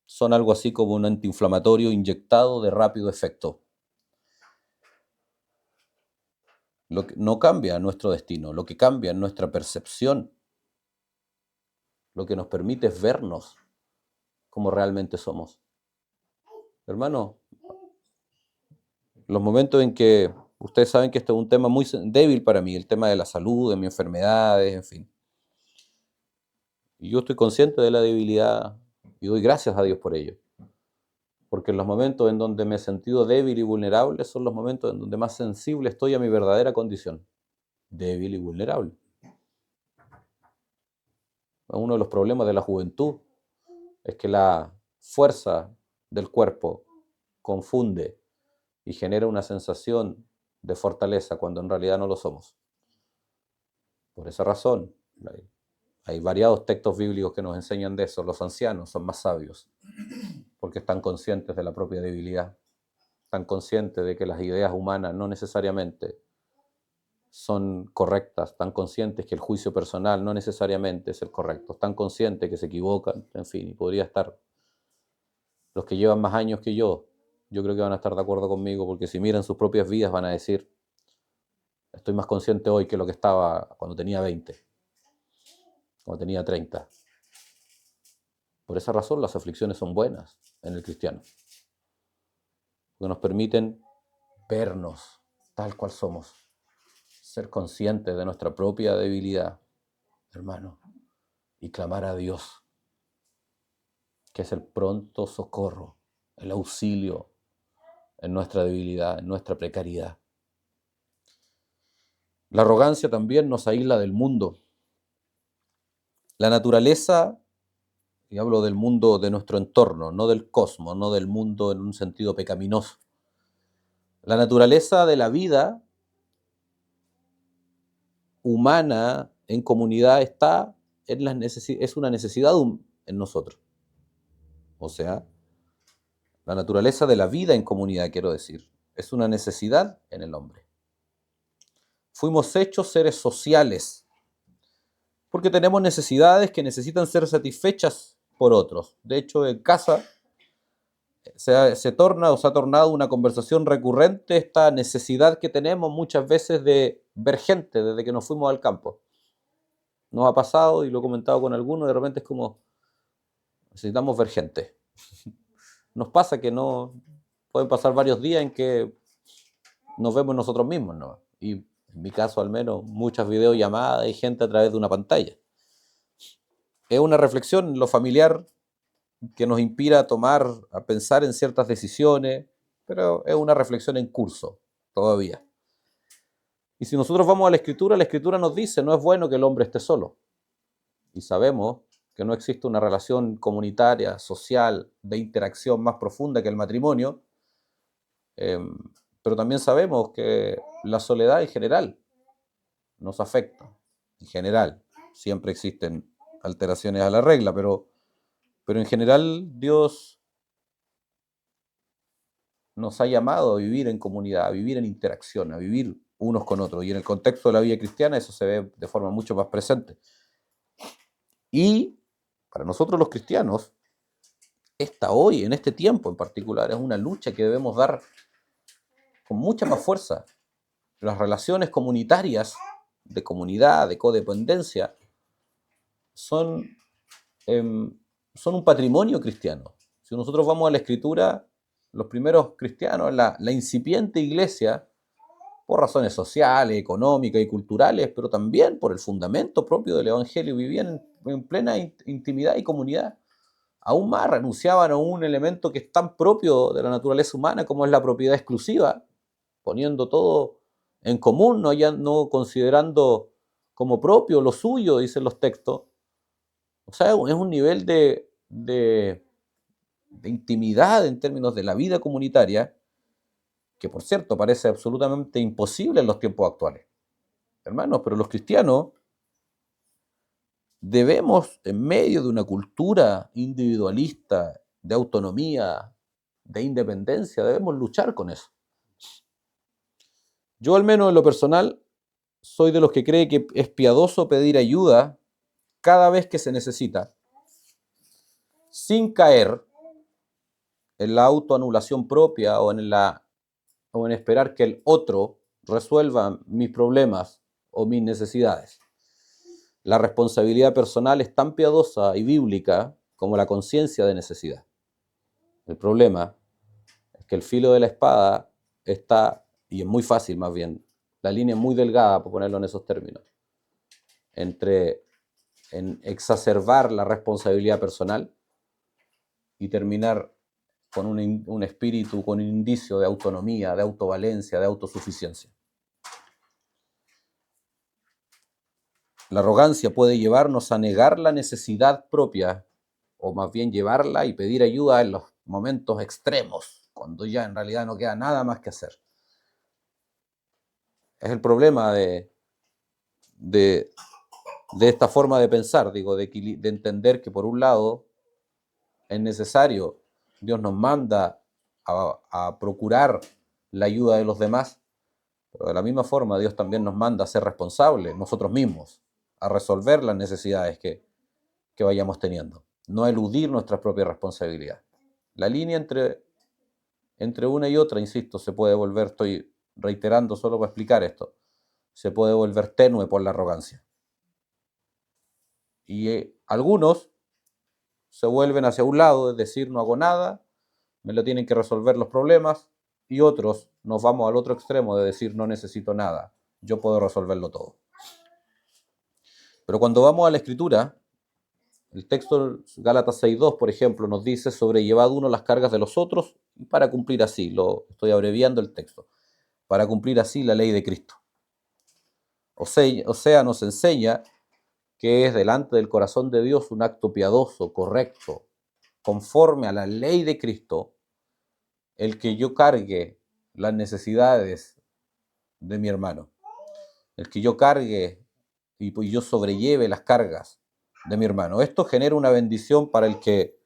Son algo así como un antiinflamatorio inyectado de rápido efecto. Lo que no cambia nuestro destino, lo que cambia es nuestra percepción. Lo que nos permite es vernos como realmente somos. Hermano, los momentos en que ustedes saben que este es un tema muy débil para mí, el tema de la salud, de mis enfermedades, en fin. Y yo estoy consciente de la debilidad y doy gracias a Dios por ello. Porque en los momentos en donde me he sentido débil y vulnerable son los momentos en donde más sensible estoy a mi verdadera condición. Débil y vulnerable. Uno de los problemas de la juventud es que la fuerza del cuerpo confunde y genera una sensación de fortaleza cuando en realidad no lo somos. Por esa razón, hay variados textos bíblicos que nos enseñan de eso. Los ancianos son más sabios porque están conscientes de la propia debilidad, están conscientes de que las ideas humanas no necesariamente son correctas, están conscientes que el juicio personal no necesariamente es el correcto, están conscientes que se equivocan, en fin, y podría estar. Los que llevan más años que yo creo que van a estar de acuerdo conmigo, porque si miran sus propias vidas van a decir, estoy más consciente hoy que lo que estaba cuando tenía 20, cuando tenía 30. Por esa razón las aflicciones son buenas en el cristiano, porque nos permiten vernos tal cual somos, ser conscientes de nuestra propia debilidad, hermano, y clamar a Dios, que es el pronto socorro, el auxilio en nuestra debilidad, en nuestra precariedad. La arrogancia también nos aísla del mundo. La naturaleza, y hablo del mundo de nuestro entorno, no del cosmos, no del mundo en un sentido pecaminoso. La naturaleza de la vida humana en comunidad está es una necesidad en nosotros. O sea, la naturaleza de la vida en comunidad, quiero decir, es una necesidad en el hombre. Fuimos hechos seres sociales porque tenemos necesidades que necesitan ser satisfechas por otros. De hecho, en casa se ha tornado una conversación recurrente esta necesidad que tenemos muchas veces de ver gente desde que nos fuimos al campo. Nos ha pasado, y lo he comentado con algunos, de repente es como, necesitamos ver gente. Nos pasa que no pueden pasar varios días en que nos vemos nosotros mismos, ¿no? Y en mi caso al menos, muchas videollamadas y gente a través de una pantalla. Es una reflexión en lo familiar que nos inspira a pensar en ciertas decisiones, pero es una reflexión en curso todavía. Y si nosotros vamos a la Escritura nos dice, no es bueno que el hombre esté solo. Y sabemos que no existe una relación comunitaria, social, de interacción más profunda que el matrimonio, pero también sabemos que la soledad en general nos afecta. En general, siempre existen alteraciones a la regla, pero en general Dios nos ha llamado a vivir en comunidad, a vivir en interacción, a vivir unos con otros. Y en el contexto de la vida cristiana eso se ve de forma mucho más presente. Y para nosotros los cristianos, hoy, en este tiempo en particular, es una lucha que debemos dar con mucha más fuerza. Las relaciones comunitarias, de comunidad, de codependencia, son un patrimonio cristiano. Si nosotros vamos a la Escritura, los primeros cristianos, la incipiente iglesia, por razones sociales, económicas y culturales, pero también por el fundamento propio del Evangelio, vivían en plena intimidad y comunidad. Aún más, renunciaban a un elemento que es tan propio de la naturaleza humana como es la propiedad exclusiva, poniendo todo en común, no considerando como propio lo suyo, dicen los textos. O sea, es un nivel de intimidad en términos de la vida comunitaria que, por cierto, parece absolutamente imposible en los tiempos actuales. Hermanos, pero los cristianos debemos, en medio de una cultura individualista, de autonomía, de independencia, debemos luchar con eso. Yo, al menos en lo personal, soy de los que cree que es piadoso pedir ayuda cada vez que se necesita, sin caer en la autoanulación propia o en esperar que el otro resuelva mis problemas o mis necesidades. La responsabilidad personal es tan piadosa y bíblica como la conciencia de necesidad. El problema es que el filo de la espada está, y es muy fácil más bien, la línea es muy delgada, por ponerlo en esos términos, entre exacerbar la responsabilidad personal y terminar con un espíritu, con un indicio de autonomía, de autovalencia, de autosuficiencia. La arrogancia puede llevarnos a negar la necesidad propia, o más bien llevarla y pedir ayuda en los momentos extremos, cuando ya en realidad no queda nada más que hacer. Es el problema de esta forma de pensar, digo, de entender que por un lado es necesario, Dios nos manda a procurar la ayuda de los demás, pero de la misma forma Dios también nos manda a ser responsables nosotros mismos, a resolver las necesidades que vayamos teniendo, no a eludir nuestra propia responsabilidad. La línea entre una y otra, insisto, se puede volver, estoy reiterando solo para explicar esto, se puede volver tenue por la arrogancia. Y algunos se vuelven hacia un lado, es decir, no hago nada, me lo tienen que resolver los problemas, y otros nos vamos al otro extremo de decir no necesito nada, yo puedo resolverlo todo. Pero cuando vamos a la Escritura, el texto Gálatas 6.2, por ejemplo, nos dice sobrellevad uno las cargas de los otros para cumplir así, lo estoy abreviando el texto, para cumplir así la ley de Cristo. O sea, nos enseña que es delante del corazón de Dios un acto piadoso, correcto, conforme a la ley de Cristo, el que yo cargue las necesidades de mi hermano, el que yo cargue y yo sobrelleve las cargas de mi hermano. Esto genera una bendición para el que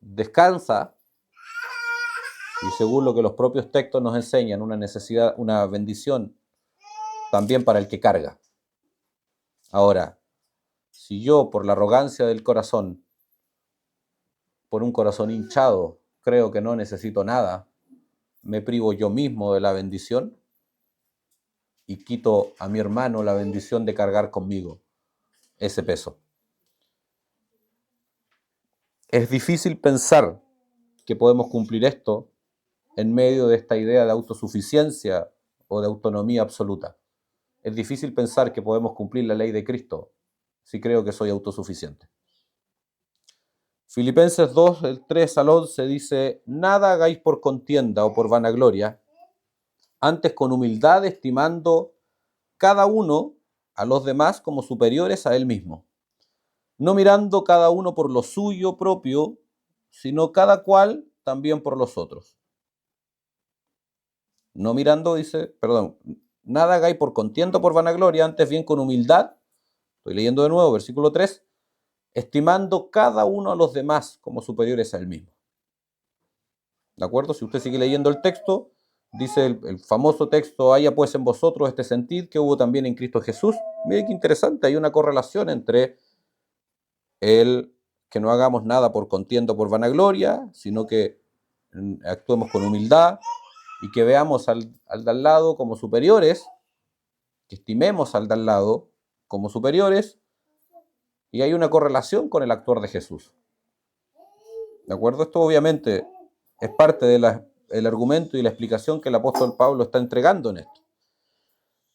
descansa y, según lo que los propios textos nos enseñan, una bendición también para el que carga. Ahora, si yo, por la arrogancia del corazón, por un corazón hinchado, creo que no necesito nada, me privo yo mismo de la bendición y quito a mi hermano la bendición de cargar conmigo ese peso. Es difícil pensar que podemos cumplir esto en medio de esta idea de autosuficiencia o de autonomía absoluta. Es difícil pensar que podemos cumplir la ley de Cristo si creo que soy autosuficiente. Filipenses 2, del 3 al 11 dice: nada hagáis por contienda o por vanagloria, antes con humildad estimando cada uno a los demás como superiores a él mismo, no mirando cada uno por lo suyo propio, sino cada cual también por los otros. No mirando, nada hagáis por contienda o por vanagloria, antes bien con humildad, estoy leyendo de nuevo, versículo 3, estimando cada uno a los demás como superiores a él mismo. ¿De acuerdo? Si usted sigue leyendo el texto, dice el famoso texto: haya pues en vosotros este sentir que hubo también en Cristo Jesús. Mire qué interesante, hay una correlación entre el que no hagamos nada por contienda o por vanagloria, sino que actuemos con humildad y que veamos al de al lado como superiores, que estimemos al de al lado como superiores, y hay una correlación con el actuar de Jesús. ¿De acuerdo? Esto obviamente es parte del argumento y la explicación que el apóstol Pablo está entregando en esto.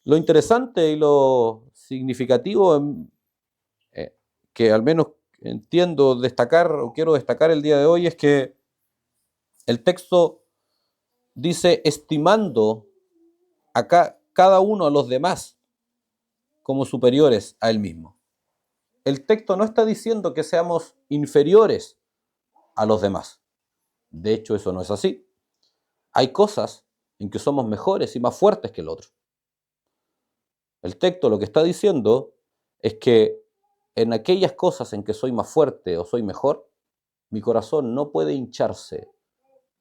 Lo interesante y lo significativo que al menos entiendo destacar o quiero destacar el día de hoy es que el texto dice estimando a cada uno a los demás como superiores a él mismo. El texto no está diciendo que seamos inferiores a los demás. De hecho, eso no es así. Hay cosas en que somos mejores y más fuertes que el otro. El texto lo que está diciendo es que en aquellas cosas en que soy más fuerte o soy mejor, mi corazón no puede hincharse,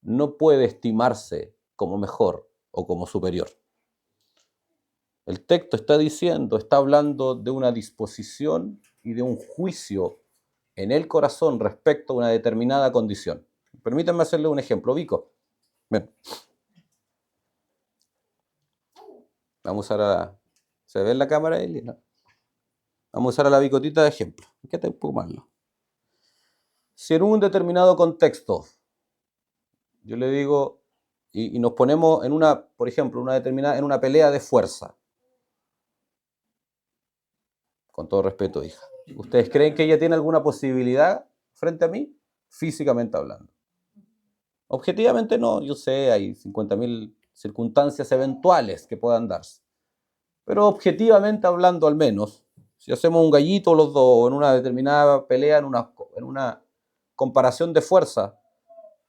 no puede estimarse como mejor o como superior. El texto está hablando de una disposición y de un juicio en el corazón respecto a una determinada condición. Permítanme hacerle un ejemplo, Vico. Ven. Vamos a usar ¿se ve en la cámara, Eli? No. Vamos a usar a la Bicotita de ejemplo. Quédate un poco más. Si en un determinado contexto, yo le digo, y nos ponemos en por ejemplo, en una pelea de fuerza. Con todo respeto, hija. ¿Ustedes creen que ella tiene alguna posibilidad frente a mí? Físicamente hablando. Objetivamente no, yo sé, hay 50.000 circunstancias eventuales que puedan darse. Pero objetivamente hablando al menos, si hacemos un gallito los dos en una determinada pelea, en una comparación de fuerza,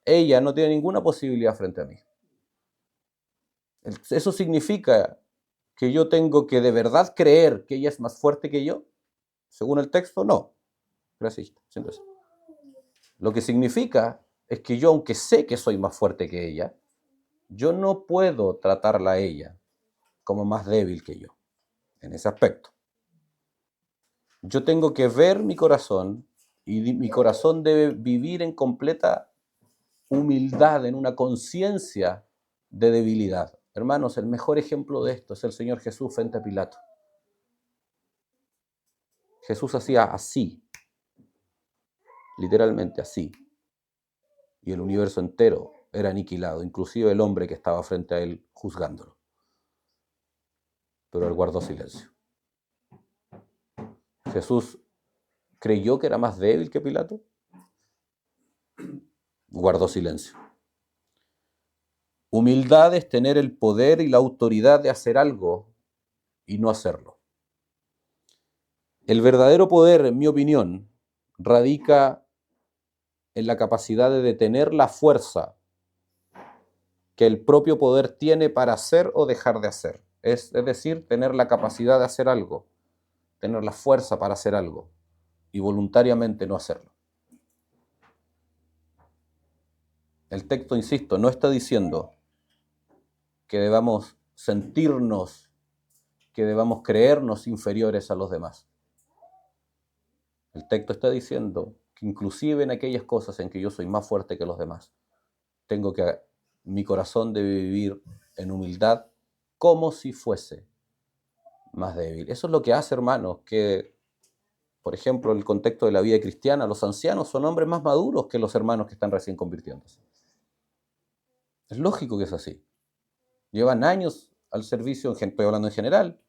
ella no tiene ninguna posibilidad frente a mí. ¿Eso significa que yo tengo que de verdad creer que ella es más fuerte que yo? Según el texto, no. Gracias. Siéntese. Lo que significa es que yo, aunque sé que soy más fuerte que ella, yo no puedo tratarla a ella como más débil que yo, en ese aspecto. Yo tengo que ver mi corazón y mi corazón debe vivir en completa humildad, en una conciencia de debilidad. Hermanos, el mejor ejemplo de esto es el Señor Jesús frente a Pilato. Jesús hacía así, literalmente así, y el universo entero era aniquilado, inclusive el hombre que estaba frente a él juzgándolo. Pero él guardó silencio. Jesús creyó que era más débil que Pilato. Guardó silencio. Humildad es tener el poder y la autoridad de hacer algo y no hacerlo. El verdadero poder, en mi opinión, radica en la capacidad de detener la fuerza que el propio poder tiene para hacer o dejar de hacer. Es decir, tener la capacidad de hacer algo, tener la fuerza para hacer algo y voluntariamente no hacerlo. El texto, insisto, no está diciendo que debamos sentirnos, que debamos creernos inferiores a los demás. El texto está diciendo que inclusive en aquellas cosas en que yo soy más fuerte que los demás, mi corazón debe vivir en humildad como si fuese más débil. Eso es lo que hace, hermanos, que, por ejemplo, en el contexto de la vida cristiana, los ancianos son hombres más maduros que los hermanos que están recién convirtiéndose. Es lógico que es así. Llevan años al servicio, estoy hablando en general,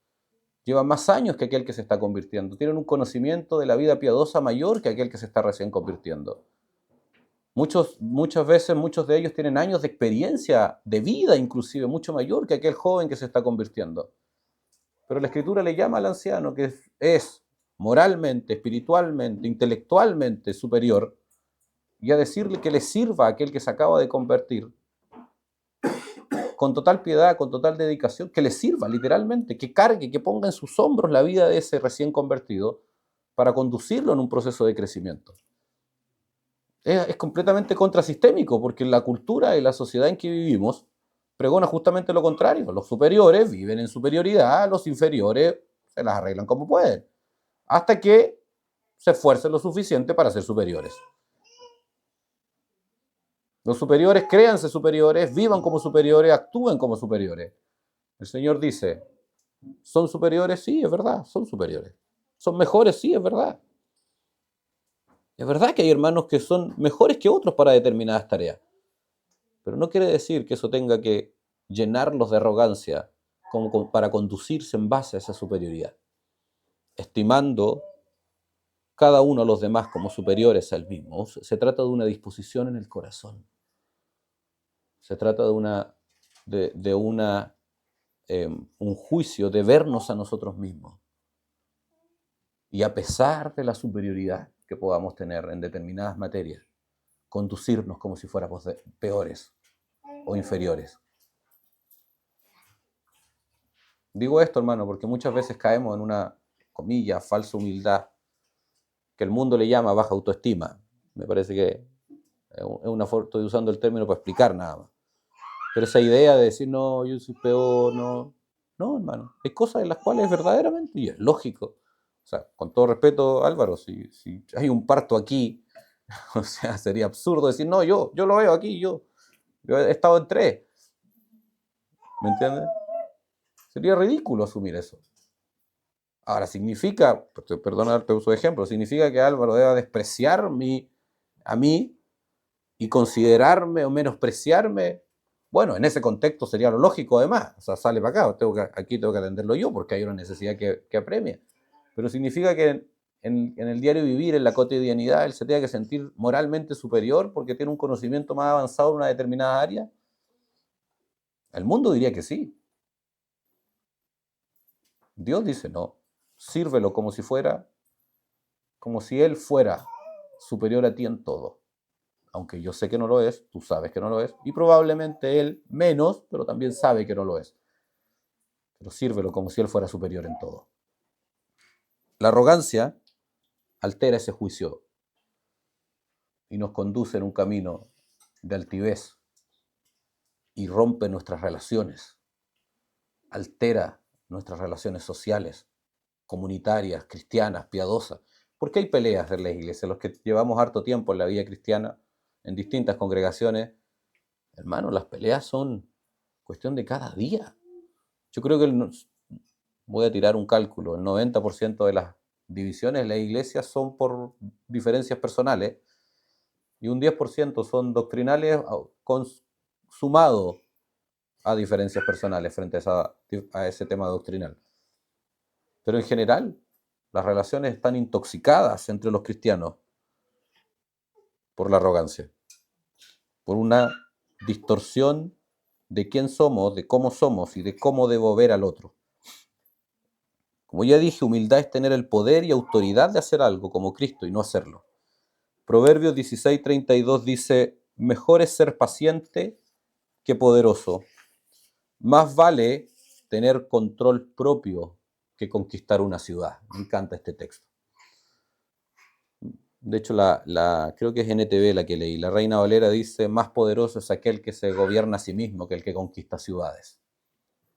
llevan más años que aquel que se está convirtiendo. Tienen un conocimiento de la vida piadosa mayor que aquel que se está recién convirtiendo. Muchas veces, muchos de ellos tienen años de experiencia de vida, inclusive, mucho mayor que aquel joven que se está convirtiendo. Pero la Escritura le llama al anciano que es moralmente, espiritualmente, intelectualmente superior, y a decirle que le sirva a aquel que se acaba de convertir con total piedad, con total dedicación, que le sirva literalmente, que cargue, que ponga en sus hombros la vida de ese recién convertido para conducirlo en un proceso de crecimiento. Es completamente contrasistémico, porque la cultura y la sociedad en que vivimos pregona justamente lo contrario. Los superiores viven en superioridad, los inferiores se las arreglan como pueden, hasta que se esfuercen lo suficiente para ser superiores. Los superiores créanse superiores, vivan como superiores, actúen como superiores. El Señor dice, ¿son superiores? Sí, es verdad, son superiores. ¿Son mejores? Sí, es verdad. Es verdad que hay hermanos que son mejores que otros para determinadas tareas. Pero no quiere decir que eso tenga que llenarlos de arrogancia como para conducirse en base a esa superioridad. Estimando cada uno a los demás como superiores al mismo. Se trata de una disposición en el corazón. Se trata de un juicio, de vernos a nosotros mismos. Y a pesar de la superioridad que podamos tener en determinadas materias, conducirnos como si fuéramos peores o inferiores. Digo esto, hermano, porque muchas veces caemos en una, comilla, falsa humildad, que el mundo le llama baja autoestima. Me parece que estoy usando el término para explicar nada más. Pero esa idea de decir, no, yo soy peor, no, hermano. Hay cosas en las cuales verdaderamente, y es lógico. O sea, con todo respeto, Álvaro, si hay un parto aquí, o sea, sería absurdo decir, no, yo lo veo aquí, yo he estado en 3. ¿Me entiendes? Sería ridículo asumir eso. Ahora, significa, perdona darte uso de ejemplo, significa que Álvaro deba despreciar a mí y considerarme o menospreciarme. Bueno, en ese contexto sería lo lógico además. O sea, sale para acá, aquí tengo que atenderlo yo porque hay una necesidad que apremia. Pero significa que en el diario vivir, en la cotidianidad, él se tenga que sentir moralmente superior porque tiene un conocimiento más avanzado en una determinada área. El mundo diría que sí. Dios dice no. Sírvelo como si él fuera superior a ti en todo. Aunque yo sé que no lo es, tú sabes que no lo es, y probablemente él menos, pero también sabe que no lo es. Pero sírvelo como si él fuera superior en todo. La arrogancia altera ese juicio y nos conduce en un camino de altivez y rompe nuestras relaciones, altera nuestras relaciones sociales, comunitarias, cristianas, piadosas. ¿Por qué hay peleas en la iglesia? Los que llevamos harto tiempo en la vida cristiana, en distintas congregaciones, hermano, las peleas son cuestión de cada día. Yo creo que, voy a tirar un cálculo, el 90% de las divisiones en la iglesia son por diferencias personales y un 10% son doctrinales sumado a diferencias personales frente a ese tema doctrinal. Pero en general, las relaciones están intoxicadas entre los cristianos por la arrogancia, por una distorsión de quién somos, de cómo somos y de cómo debo ver al otro. Como ya dije, humildad es tener el poder y autoridad de hacer algo como Cristo y no hacerlo. Proverbios 16:32 dice, mejor es ser paciente que poderoso. Más vale tener control propio que conquistar una ciudad. Me encanta este texto. De hecho, creo que es NTV la que leí. La Reina Valera dice, más poderoso es aquel que se gobierna a sí mismo que el que conquista ciudades.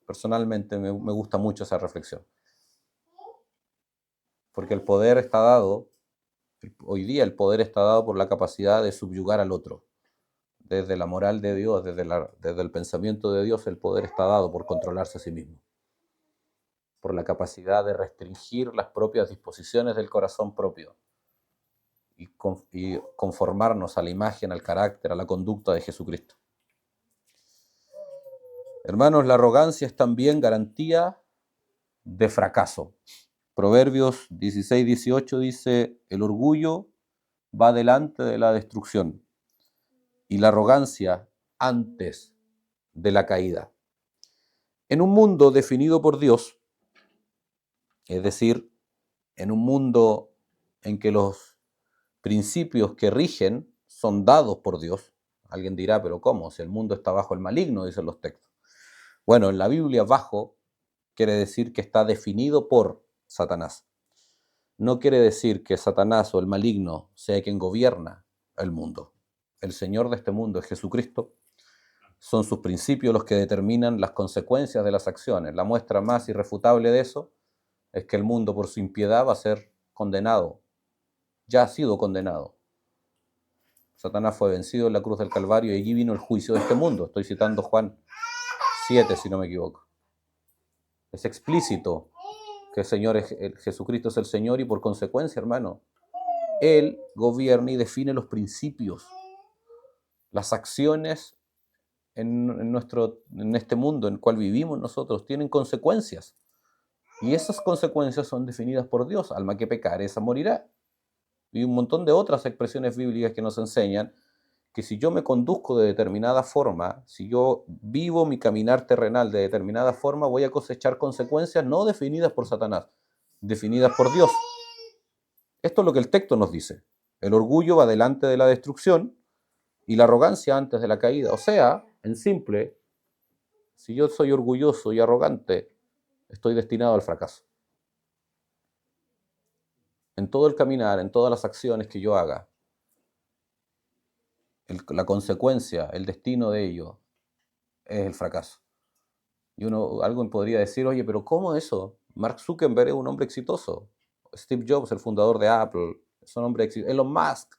Personalmente me gusta mucho esa reflexión. Porque el poder está dado, hoy día el poder está dado por la capacidad de subyugar al otro. Desde la moral de Dios, desde el pensamiento de Dios, el poder está dado por controlarse a sí mismo. Por la capacidad de restringir las propias disposiciones del corazón propio y conformarnos a la imagen, al carácter, a la conducta de Jesucristo. Hermanos, la arrogancia es también garantía de fracaso. Proverbios 16:18 dice, el orgullo va delante de la destrucción y la arrogancia antes de la caída. En un mundo definido por Dios, es decir, en un mundo en que los principios que rigen son dados por Dios, alguien dirá, pero ¿cómo? Si el mundo está bajo el maligno, dicen los textos. Bueno, en la Biblia bajo quiere decir que está definido por Satanás. No quiere decir que Satanás o el maligno sea quien gobierna el mundo. El Señor de este mundo es Jesucristo. Son sus principios los que determinan las consecuencias de las acciones. La muestra más irrefutable de eso es que el mundo por su impiedad va a ser condenado. Ya ha sido condenado. Satanás fue vencido en la cruz del Calvario y allí vino el juicio de este mundo. Estoy citando Juan 7, si no me equivoco. Es explícito que el Señor Jesucristo es el Señor y por consecuencia, hermano, Él gobierna y define los principios, las acciones en este mundo en el cual vivimos nosotros tienen consecuencias y esas consecuencias son definidas por Dios. Alma que pecare, esa morirá. y un montón de otras expresiones bíblicas que nos enseñan que si yo me conduzco de determinada forma, si yo vivo mi caminar terrenal de determinada forma, voy a cosechar consecuencias no definidas por Satanás, definidas por Dios. Esto es lo que el texto nos dice. El orgullo va delante de la destrucción y la arrogancia antes de la caída. O sea, en simple, si yo soy orgulloso y arrogante, estoy destinado al fracaso. En todo el caminar, en todas las acciones que yo haga, la consecuencia, el destino de ello es el fracaso. Y alguien podría decir, oye, pero ¿cómo eso? Mark Zuckerberg es un hombre exitoso. Steve Jobs, el fundador de Apple, es un hombre exitoso. Elon Musk,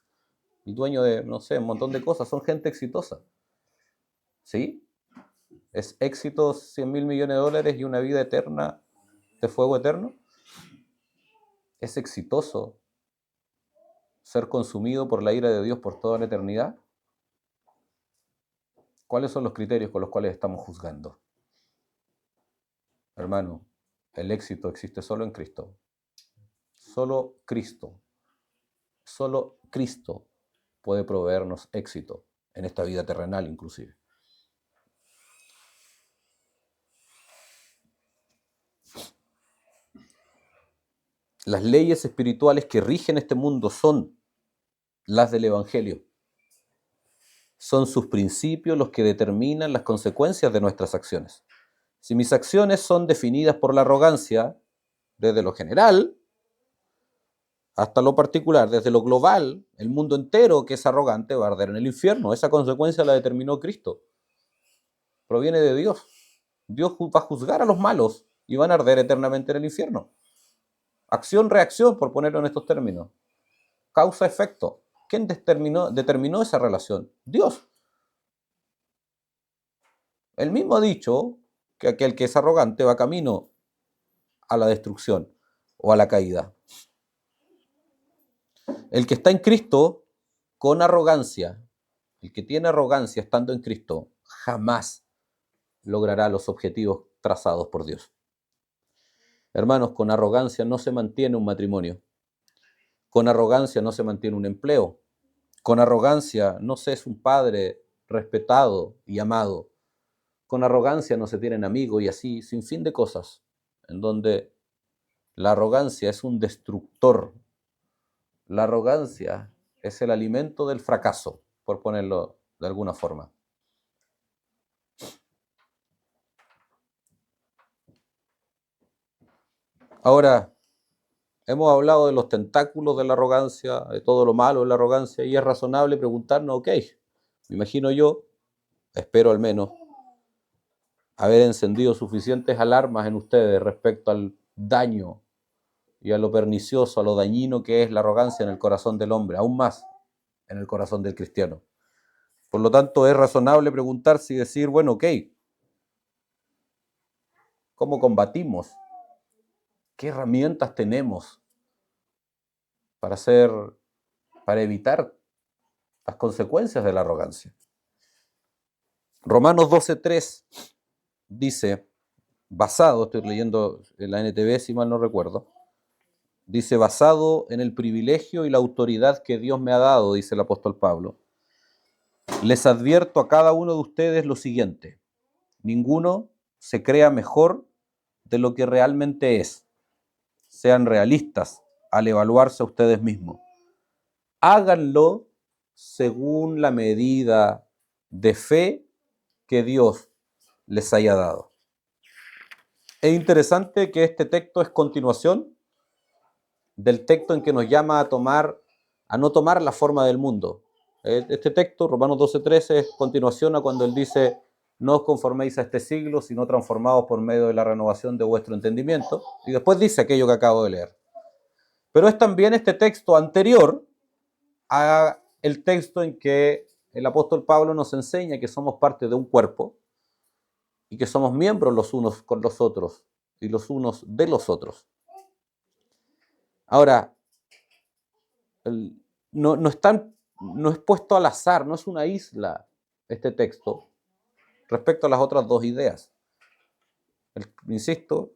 el dueño de, no sé, un montón de cosas, son gente exitosa. ¿Sí? ¿Es éxito 100.000 millones de dólares y una vida eterna de fuego eterno? ¿Es exitoso ser consumido por la ira de Dios por toda la eternidad? ¿Cuáles son los criterios con los cuales estamos juzgando? Hermano, el éxito existe solo en Cristo. Solo Cristo puede proveernos éxito en esta vida terrenal inclusive. Las leyes espirituales que rigen este mundo son las del Evangelio. Son sus principios los que determinan las consecuencias de nuestras acciones. Si mis acciones son definidas por la arrogancia, desde lo general hasta lo particular, desde lo global, el mundo entero que es arrogante va a arder en el infierno. Esa consecuencia la determinó Cristo. Proviene de Dios. Dios va a juzgar a los malos y van a arder eternamente en el infierno. Acción-reacción, por ponerlo en estos términos. Causa-efecto. ¿Quién determinó esa relación? Dios. Él mismo ha dicho que aquel que es arrogante va camino a la destrucción o a la caída. El que está en Cristo con arrogancia, el que tiene arrogancia estando en Cristo, jamás logrará los objetivos trazados por Dios. Hermanos, con arrogancia no se mantiene un matrimonio. Con arrogancia no se mantiene un empleo. Con arrogancia no se es un padre respetado y amado. Con arrogancia no se tienen amigos y así, sin fin de cosas, en donde la arrogancia es un destructor. La arrogancia es el alimento del fracaso, por ponerlo de alguna forma. Ahora, hemos hablado de los tentáculos de la arrogancia, de todo lo malo de la arrogancia, y es razonable preguntarnos, ok, me imagino yo, espero al menos, haber encendido suficientes alarmas en ustedes respecto al daño y a lo pernicioso, a lo dañino que es la arrogancia en el corazón del hombre, aún más en el corazón del cristiano. Por lo tanto, es razonable preguntarse y decir, bueno, ok, ¿cómo combatimos? ¿Qué herramientas tenemos para evitar las consecuencias de la arrogancia? Romanos 12:3 dice, estoy leyendo en la NTV si mal no recuerdo, dice, basado en el privilegio y la autoridad que Dios me ha dado, dice el apóstol Pablo, les advierto a cada uno de ustedes lo siguiente: ninguno se crea mejor de lo que realmente es. Sean realistas al evaluarse a ustedes mismos. Háganlo según la medida de fe que Dios les haya dado. Es interesante que este texto es continuación del texto en que nos llama a no tomar la forma del mundo. Este texto, Romanos 12:13, es continuación a cuando él dice, no os conforméis a este siglo, sino transformados por medio de la renovación de vuestro entendimiento. Y después dice aquello que acabo de leer. Pero es también este texto anterior a el texto en que el apóstol Pablo nos enseña que somos parte de un cuerpo y que somos miembros los unos con los otros y los unos de los otros. Ahora, no es puesto al azar, no es una isla este texto respecto a las otras dos ideas. Insisto,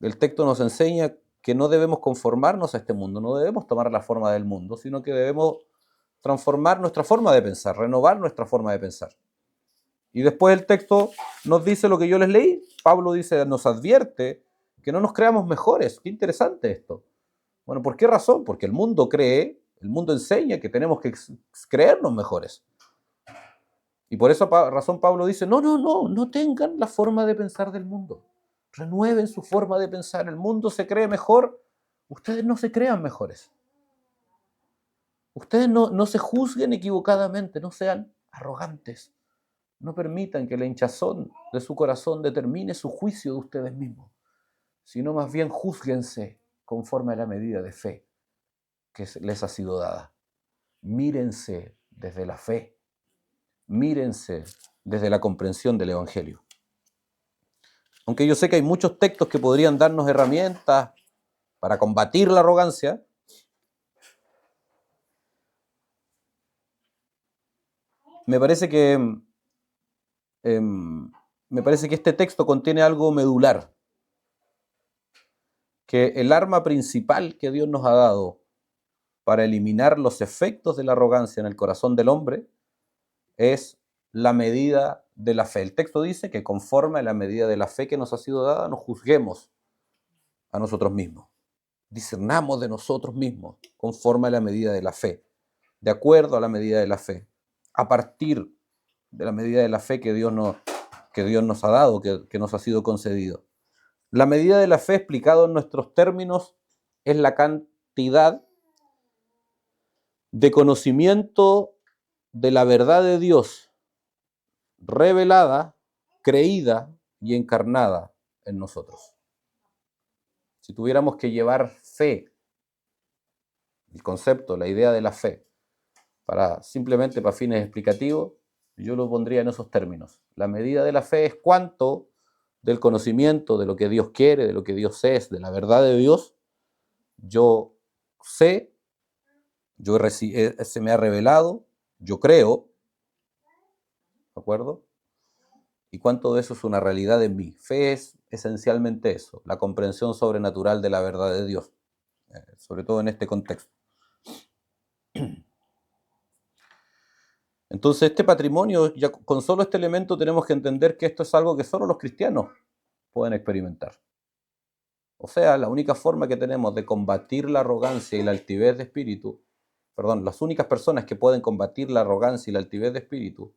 el texto nos enseña que no debemos conformarnos a este mundo, no debemos tomar la forma del mundo, sino que debemos transformar nuestra forma de pensar, renovar nuestra forma de pensar. Y después el texto nos dice lo que yo les leí. Pablo dice, nos advierte que no nos creamos mejores. Qué interesante esto. Bueno, ¿por qué razón? Porque el mundo cree, el mundo enseña que tenemos que creernos mejores. Y por esa razón Pablo dice, no tengan la forma de pensar del mundo. Renueven su forma de pensar. El mundo se cree mejor, ustedes no se crean mejores. Ustedes no se juzguen equivocadamente, no sean arrogantes. No permitan que la hinchazón de su corazón determine su juicio de ustedes mismos, sino más bien júzguense conforme a la medida de fe que les ha sido dada. Mírense desde la fe, mírense desde la comprensión del Evangelio. Aunque yo sé que hay muchos textos que podrían darnos herramientas para combatir la arrogancia, me parece que este texto contiene algo medular, que el arma principal que Dios nos ha dado para eliminar los efectos de la arrogancia en el corazón del hombre es la medida de la fe. El texto dice que conforme a la medida de la fe que nos ha sido dada, nos juzguemos a nosotros mismos. Discernamos de nosotros mismos conforme a la medida de la fe, de acuerdo a la medida de la fe, a partir de la medida de la fe que Dios nos ha dado, que nos ha sido concedido. La medida de la fe, explicado en nuestros términos, es la cantidad de conocimiento de la verdad de Dios revelada, creída y encarnada en nosotros. Si tuviéramos que llevar fe, el concepto, la idea de la fe, simplemente para fines explicativos, yo lo pondría en esos términos. La medida de la fe es cuánto del conocimiento de lo que Dios quiere, de lo que Dios es, de la verdad de Dios, yo sé, se me ha revelado, yo creo, ¿de acuerdo? Y cuánto de eso es una realidad en mí. Fe es esencialmente eso, la comprensión sobrenatural de la verdad de Dios, sobre todo en este contexto. Entonces, este patrimonio, ya con solo este elemento tenemos que entender que esto es algo que solo los cristianos pueden experimentar. O sea, la única forma que tenemos de combatir la arrogancia y la altivez de espíritu, las únicas personas que pueden combatir la arrogancia y la altivez de espíritu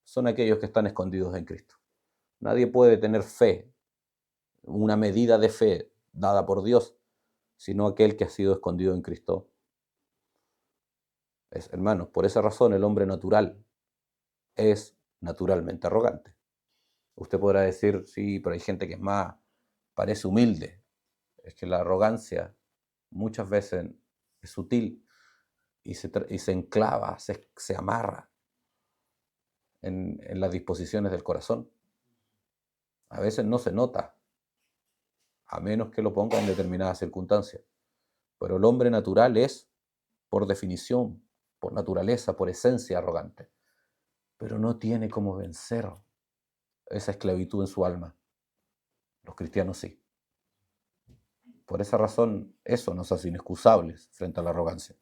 son aquellos que están escondidos en Cristo. Nadie puede tener fe, una medida de fe dada por Dios, sino aquel que ha sido escondido en Cristo. Hermanos, por esa razón el hombre natural es naturalmente arrogante. Usted podrá decir, sí, pero hay gente que parece humilde. Es que la arrogancia muchas veces es sutil y se enclava, se amarra en las disposiciones del corazón. A veces no se nota, a menos que lo ponga en determinadas circunstancias. Pero el hombre natural es, por definición, por naturaleza, por esencia, arrogante. Pero no tiene cómo vencer esa esclavitud en su alma. Los cristianos sí. Por esa razón, eso nos hace inexcusables frente a la arrogancia.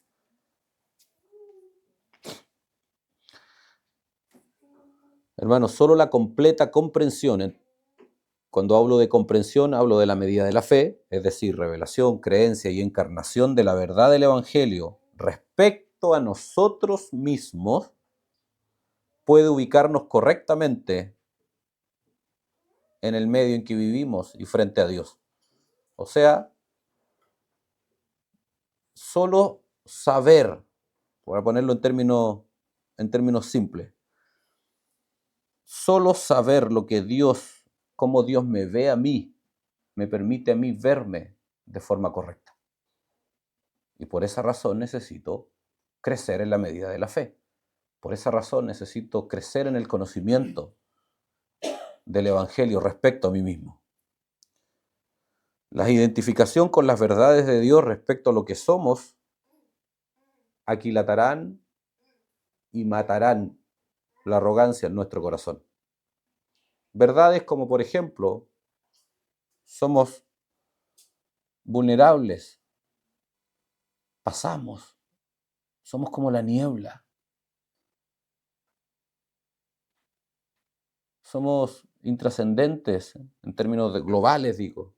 Hermanos, solo la completa comprensión, cuando hablo de comprensión, hablo de la medida de la fe, es decir, revelación, creencia y encarnación de la verdad del Evangelio respecto a nosotros mismos, puede ubicarnos correctamente en el medio en que vivimos y frente a Dios. O sea, solo saber, voy ponerlo en términos simples, solo saber cómo Dios me ve a mí, me permite a mí verme de forma correcta. Y por esa razón necesito crecer en la medida de la fe. Por esa razón necesito crecer en el conocimiento del Evangelio respecto a mí mismo. La identificación con las verdades de Dios respecto a lo que somos aquilatarán y matarán la arrogancia en nuestro corazón. Verdades como, por ejemplo, somos vulnerables, pasamos, somos como la niebla, somos intrascendentes en términos globales, digo.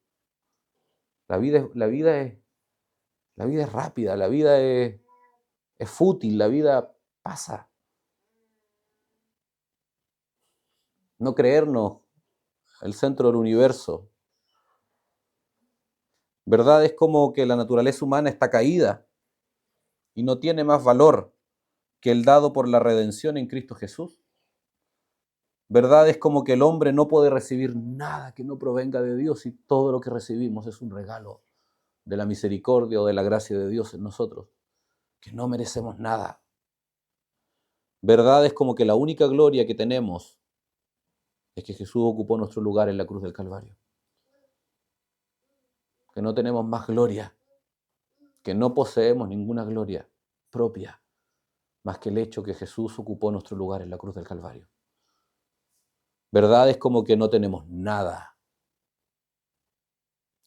La vida es rápida, la vida es fútil, la vida pasa. No creernos el centro del universo. ¿Verdad? Es como que la naturaleza humana está caída y no tiene más valor que el dado por la redención en Cristo Jesús. ¿Verdad? Es como que el hombre no puede recibir nada que no provenga de Dios y todo lo que recibimos es un regalo de la misericordia o de la gracia de Dios en nosotros, que no merecemos nada. ¿Verdad? Es como que la única gloria que tenemos es que Jesús ocupó nuestro lugar en la cruz del Calvario. Que no tenemos más gloria, que no poseemos ninguna gloria propia, más que el hecho que Jesús ocupó nuestro lugar en la cruz del Calvario. ¿Verdad? Es como que no tenemos nada,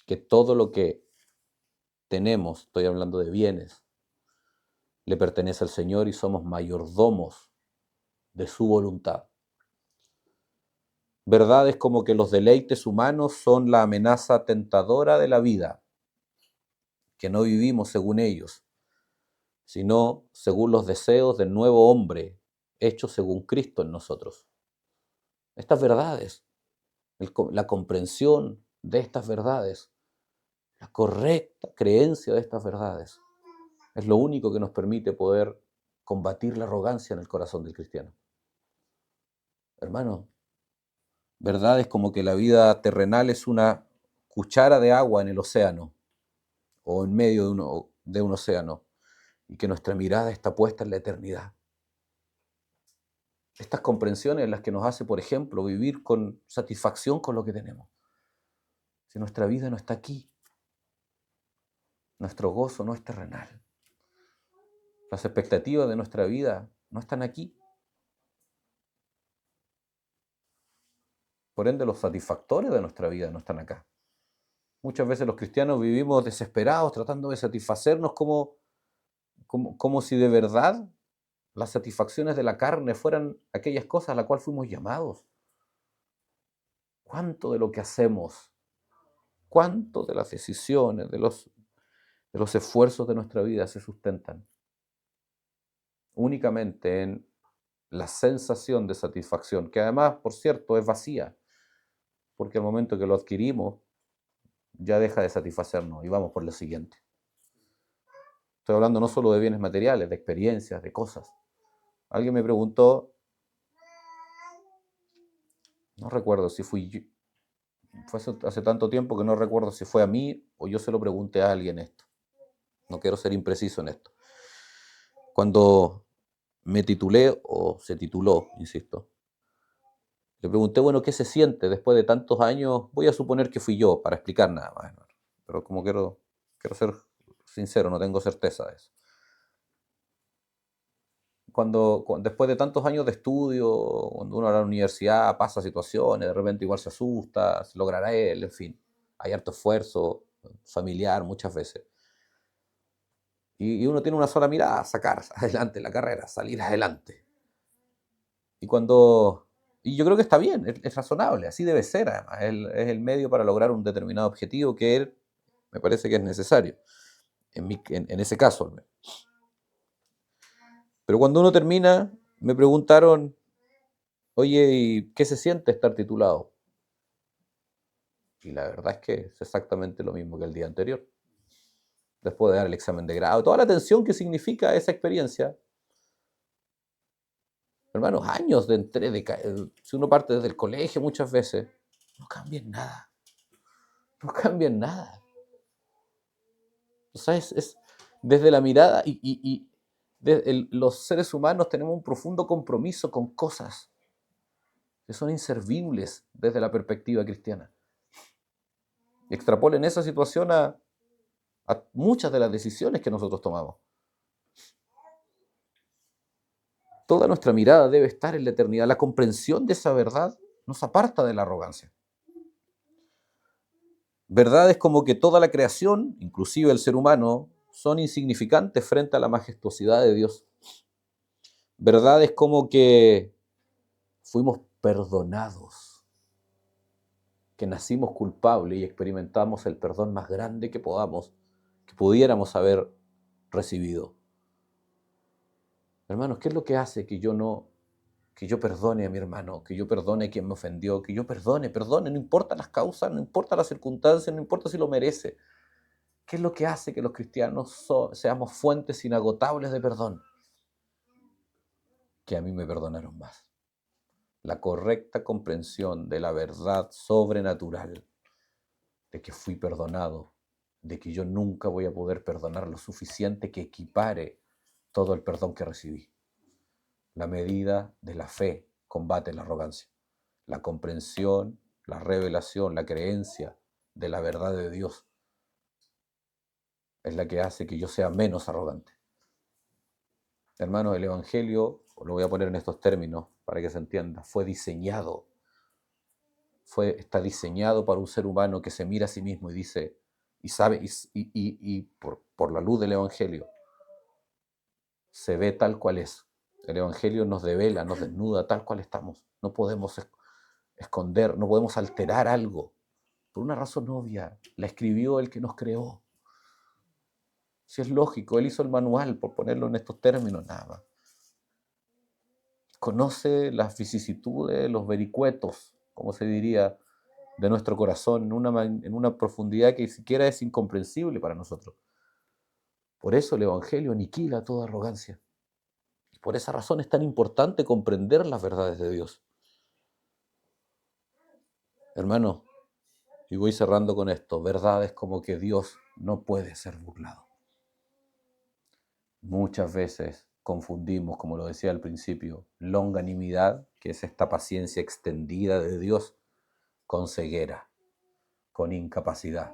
que todo lo que tenemos, estoy hablando de bienes, le pertenece al Señor y somos mayordomos de su voluntad. ¿Verdad? Es como que los deleites humanos son la amenaza tentadora de la vida, que no vivimos según ellos, sino según los deseos del nuevo hombre, hecho según Cristo en nosotros. Estas verdades, la comprensión de estas verdades, la correcta creencia de estas verdades, es lo único que nos permite poder combatir la arrogancia en el corazón del cristiano. Hermano, verdad es como que la vida terrenal es una cuchara de agua en el océano o en medio de un océano y que nuestra mirada está puesta en la eternidad. Estas comprensiones en las que nos hace, por ejemplo, vivir con satisfacción con lo que tenemos. Si nuestra vida no está aquí, nuestro gozo no es terrenal. Las expectativas de nuestra vida no están aquí. Por ende, los satisfactores de nuestra vida no están acá. Muchas veces los cristianos vivimos desesperados tratando de satisfacernos como si de verdad las satisfacciones de la carne fueran aquellas cosas a las cuales fuimos llamados. ¿Cuánto de lo que hacemos, cuánto de las decisiones, de los esfuerzos de nuestra vida se sustentan únicamente en la sensación de satisfacción, que además, por cierto, es vacía, porque al momento que lo adquirimos, ya deja de satisfacernos y vamos por lo siguiente. Estoy hablando no solo de bienes materiales, de experiencias, de cosas. Alguien me preguntó, no recuerdo si fue hace tanto tiempo que no recuerdo si fue a mí o yo se lo pregunté a alguien esto. No quiero ser impreciso en esto. Cuando me titulé, o se tituló, insisto, le pregunté, bueno, ¿qué se siente después de tantos años? Voy a suponer que fui yo, para explicar nada más. Pero como quiero ser sincero, no tengo certeza de eso. Después de tantos años de estudio, cuando uno va a la universidad, pasa situaciones, de repente igual se asusta, se logrará él, en fin. Hay harto esfuerzo familiar muchas veces. Y uno tiene una sola mirada, sacar adelante la carrera, salir adelante. Y yo creo que está bien, es razonable, así debe ser además. Es el medio para lograr un determinado objetivo que me parece que es necesario, en ese caso. Pero cuando uno termina, me preguntaron, oye, ¿y qué se siente estar titulado? Y la verdad es que es exactamente lo mismo que el día anterior. Después de dar el examen de grado, toda la tensión que significa esa experiencia. Hermanos, años si uno parte desde el colegio muchas veces, no cambia en nada. No cambia en nada. O sea, es desde la mirada los seres humanos tenemos un profundo compromiso con cosas que son inservibles desde la perspectiva cristiana. Y extrapolen esa situación a muchas de las decisiones que nosotros tomamos. Toda nuestra mirada debe estar en la eternidad. La comprensión de esa verdad nos aparta de la arrogancia. Verdades como que toda la creación, inclusive el ser humano, son insignificantes frente a la majestuosidad de Dios. Verdades como que fuimos perdonados, que nacimos culpables y experimentamos el perdón más grande que pudiéramos haber recibido. Hermanos, ¿qué es lo que hace que yo perdone a mi hermano, que yo perdone a quien me ofendió, que yo perdone, no importa las causas, no importa las circunstancias, no importa si lo merece? ¿Qué es lo que hace que los cristianos seamos fuentes inagotables de perdón? Que a mí me perdonaron más. La correcta comprensión de la verdad sobrenatural de que fui perdonado, de que yo nunca voy a poder perdonar lo suficiente que equipare todo el perdón que recibí. La medida de la fe combate la arrogancia. La comprensión, la revelación, la creencia de la verdad de Dios es la que hace que yo sea menos arrogante. Hermanos, el Evangelio, lo voy a poner en estos términos para que se entienda, está diseñado para un ser humano que se mira a sí mismo y dice, y sabe, y por la luz del Evangelio, se ve tal cual es. El Evangelio nos devela, nos desnuda tal cual estamos. No podemos esconder, no podemos alterar algo. Por una razón obvia, la escribió el que nos creó. Si es lógico, él hizo el manual, por ponerlo en estos términos nada más. Conoce las vicisitudes, los vericuetos, como se diría, de nuestro corazón en una profundidad que siquiera es incomprensible para nosotros. Por eso el Evangelio aniquila toda arrogancia. Por esa razón es tan importante comprender las verdades de Dios. Hermanos, y voy cerrando con esto, verdades como que Dios no puede ser burlado. Muchas veces confundimos, como lo decía al principio, longanimidad, que es esta paciencia extendida de Dios, con ceguera, con incapacidad,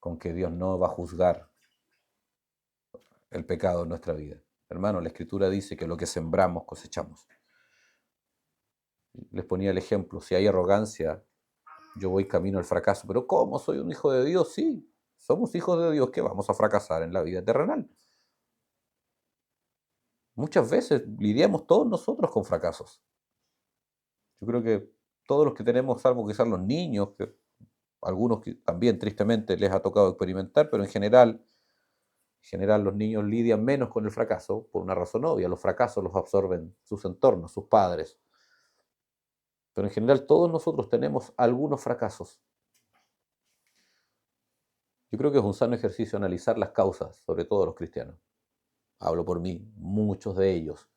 con que Dios no va a juzgar el pecado en nuestra vida. Hermano, la Escritura dice que lo que sembramos cosechamos. Les ponía el ejemplo, si hay arrogancia, yo voy camino al fracaso. ¿Pero cómo? ¿Soy un hijo de Dios? Sí, somos hijos de Dios que vamos a fracasar en la vida terrenal. Muchas veces lidiamos todos nosotros con fracasos. Yo creo que todos los que tenemos, salvo quizás los niños, que algunos que también tristemente les ha tocado experimentar, pero en general los niños lidian menos con el fracaso por una razón obvia. Los fracasos los absorben sus entornos, sus padres. Pero en general todos nosotros tenemos algunos fracasos. Yo creo que es un sano ejercicio analizar las causas, sobre todo los cristianos. Hablo por mí, muchos de ellos,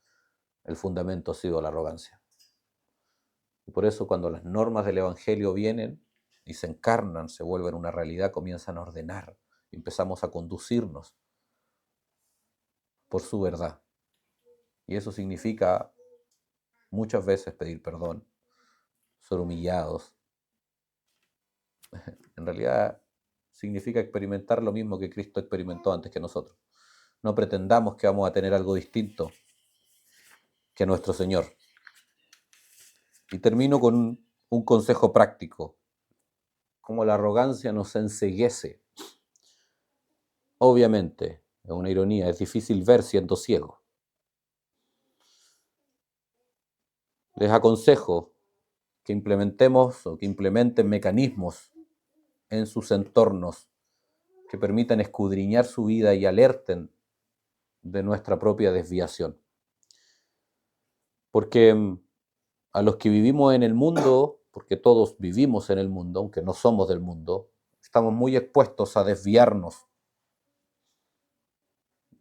el fundamento ha sido la arrogancia. Y por eso cuando las normas del Evangelio vienen y se encarnan, se vuelven una realidad, comienzan a ordenar, y empezamos a conducirnos por su verdad. Y eso significa muchas veces pedir perdón, ser humillados. En realidad significa experimentar lo mismo que Cristo experimentó antes que nosotros. No pretendamos que vamos a tener algo distinto que nuestro Señor. Y termino con un consejo práctico. Como la arrogancia nos enceguece. Obviamente, es una ironía, es difícil ver siendo ciego. Les aconsejo que implementen mecanismos en sus entornos que permitan escudriñar su vida y alerten de nuestra propia desviación. Porque a los que vivimos en el mundo, porque todos vivimos en el mundo, aunque no somos del mundo, estamos muy expuestos a desviarnos.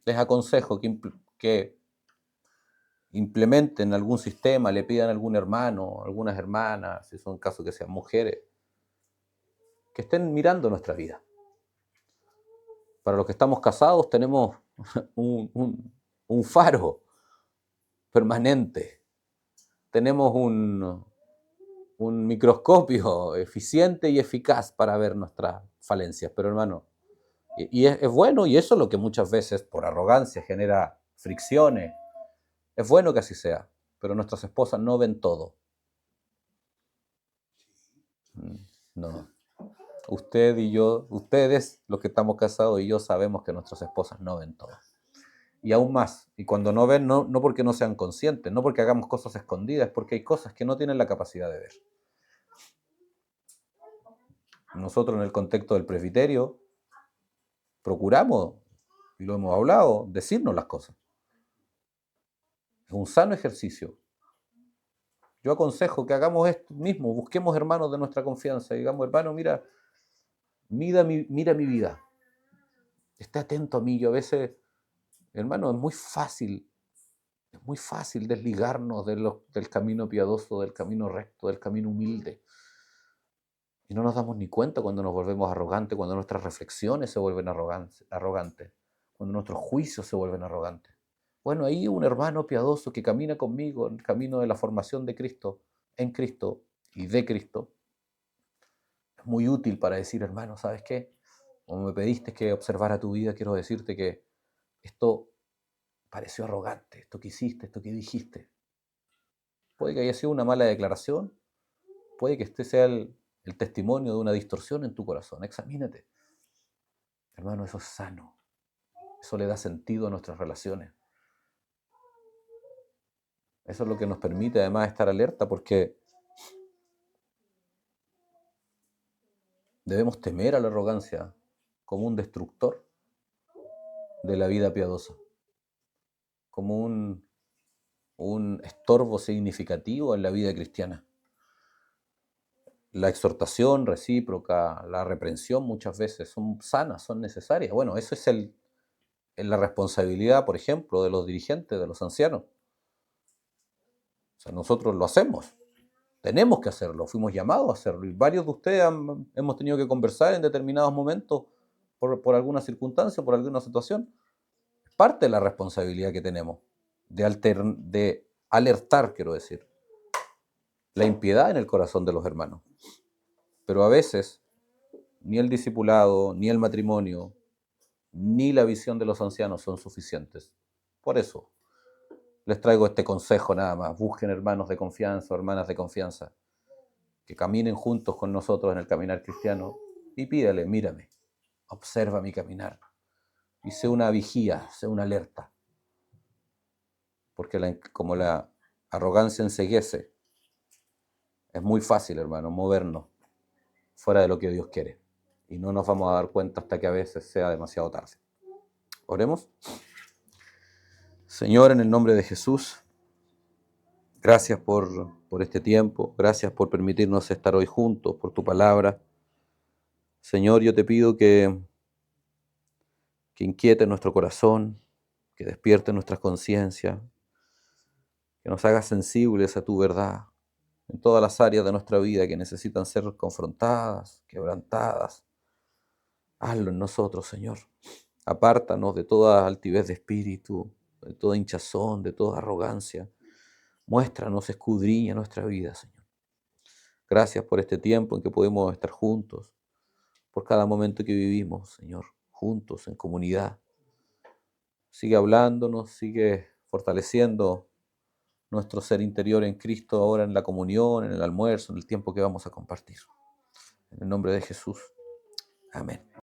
Les aconsejo que implementen algún sistema, le pidan a algún hermano, algunas hermanas, si son casos que sean mujeres, que estén mirando nuestra vida. Para los que estamos casados tenemos un faro permanente, tenemos un microscopio eficiente y eficaz para ver nuestras falencias. Pero hermano, y es bueno, y eso es lo que muchas veces por arrogancia genera fricciones. Es bueno que así sea, pero nuestras esposas no ven todo. No. usted y yo, ustedes, los que estamos casados y yo, sabemos que nuestras esposas no ven todo. Y aún más, y cuando no ven, no porque no sean conscientes, no porque hagamos cosas escondidas, porque hay cosas que no tienen la capacidad de ver. Nosotros en el contexto del presbiterio procuramos, y lo hemos hablado, decirnos las cosas. Es un sano ejercicio. Yo aconsejo que hagamos esto mismo, busquemos hermanos de nuestra confianza y digamos, hermano, mira mi vida, esté atento a mí. Yo a veces, hermano, es muy fácil desligarnos del camino piadoso, del camino recto, del camino humilde. Y no nos damos ni cuenta cuando nos volvemos arrogantes, cuando nuestras reflexiones se vuelven arrogantes, cuando nuestros juicios se vuelven arrogantes. Bueno, ahí un hermano piadoso que camina conmigo en el camino de la formación de Cristo, en Cristo y de Cristo, es muy útil para decir, hermano, ¿sabes qué? Como me pediste que observara tu vida, quiero decirte que esto pareció arrogante, esto que hiciste, esto que dijiste. Puede que haya sido una mala declaración, puede que este sea el testimonio de una distorsión en tu corazón. Examínate. Hermano, eso es sano. Eso le da sentido a nuestras relaciones. Eso es lo que nos permite además estar alerta, porque debemos temer a la arrogancia como un destructor de la vida piadosa, como un estorbo significativo en la vida cristiana. La exhortación recíproca, la reprensión muchas veces son sanas, son necesarias. Bueno, eso es la responsabilidad, por ejemplo, de los dirigentes, de los ancianos. O sea, nosotros lo hacemos, tenemos que hacerlo, fuimos llamados a hacerlo. Y varios de ustedes hemos tenido que conversar en determinados momentos por alguna circunstancia, por alguna situación. Es parte de la responsabilidad que tenemos de alertar, quiero decir, la impiedad en el corazón de los hermanos. Pero a veces ni el discipulado, ni el matrimonio, ni la visión de los ancianos son suficientes. Por eso les traigo este consejo nada más. Busquen hermanos de confianza o hermanas de confianza que caminen juntos con nosotros en el caminar cristiano y pídale, mírame, observa mi caminar y sé una vigía, sé una alerta. Porque como la arrogancia enceguece, es muy fácil, hermano, movernos fuera de lo que Dios quiere. Y no nos vamos a dar cuenta hasta que a veces sea demasiado tarde. Oremos. Señor, en el nombre de Jesús, gracias por este tiempo, gracias por permitirnos estar hoy juntos, por tu palabra. Señor, yo te pido que inquiete nuestro corazón, que despierte nuestra conciencia, que nos haga sensibles a tu verdad en todas las áreas de nuestra vida que necesitan ser confrontadas, quebrantadas. Hazlo en nosotros, Señor. Apártanos de toda altivez de espíritu, de toda hinchazón, de toda arrogancia. Muéstranos, escudriña nuestra vida, Señor. Gracias por este tiempo en que podemos estar juntos, por cada momento que vivimos, Señor, juntos, en comunidad. Sigue hablándonos, sigue fortaleciendo nuestro ser interior en Cristo ahora en la comunión, en el almuerzo, en el tiempo que vamos a compartir. En el nombre de Jesús. Amén.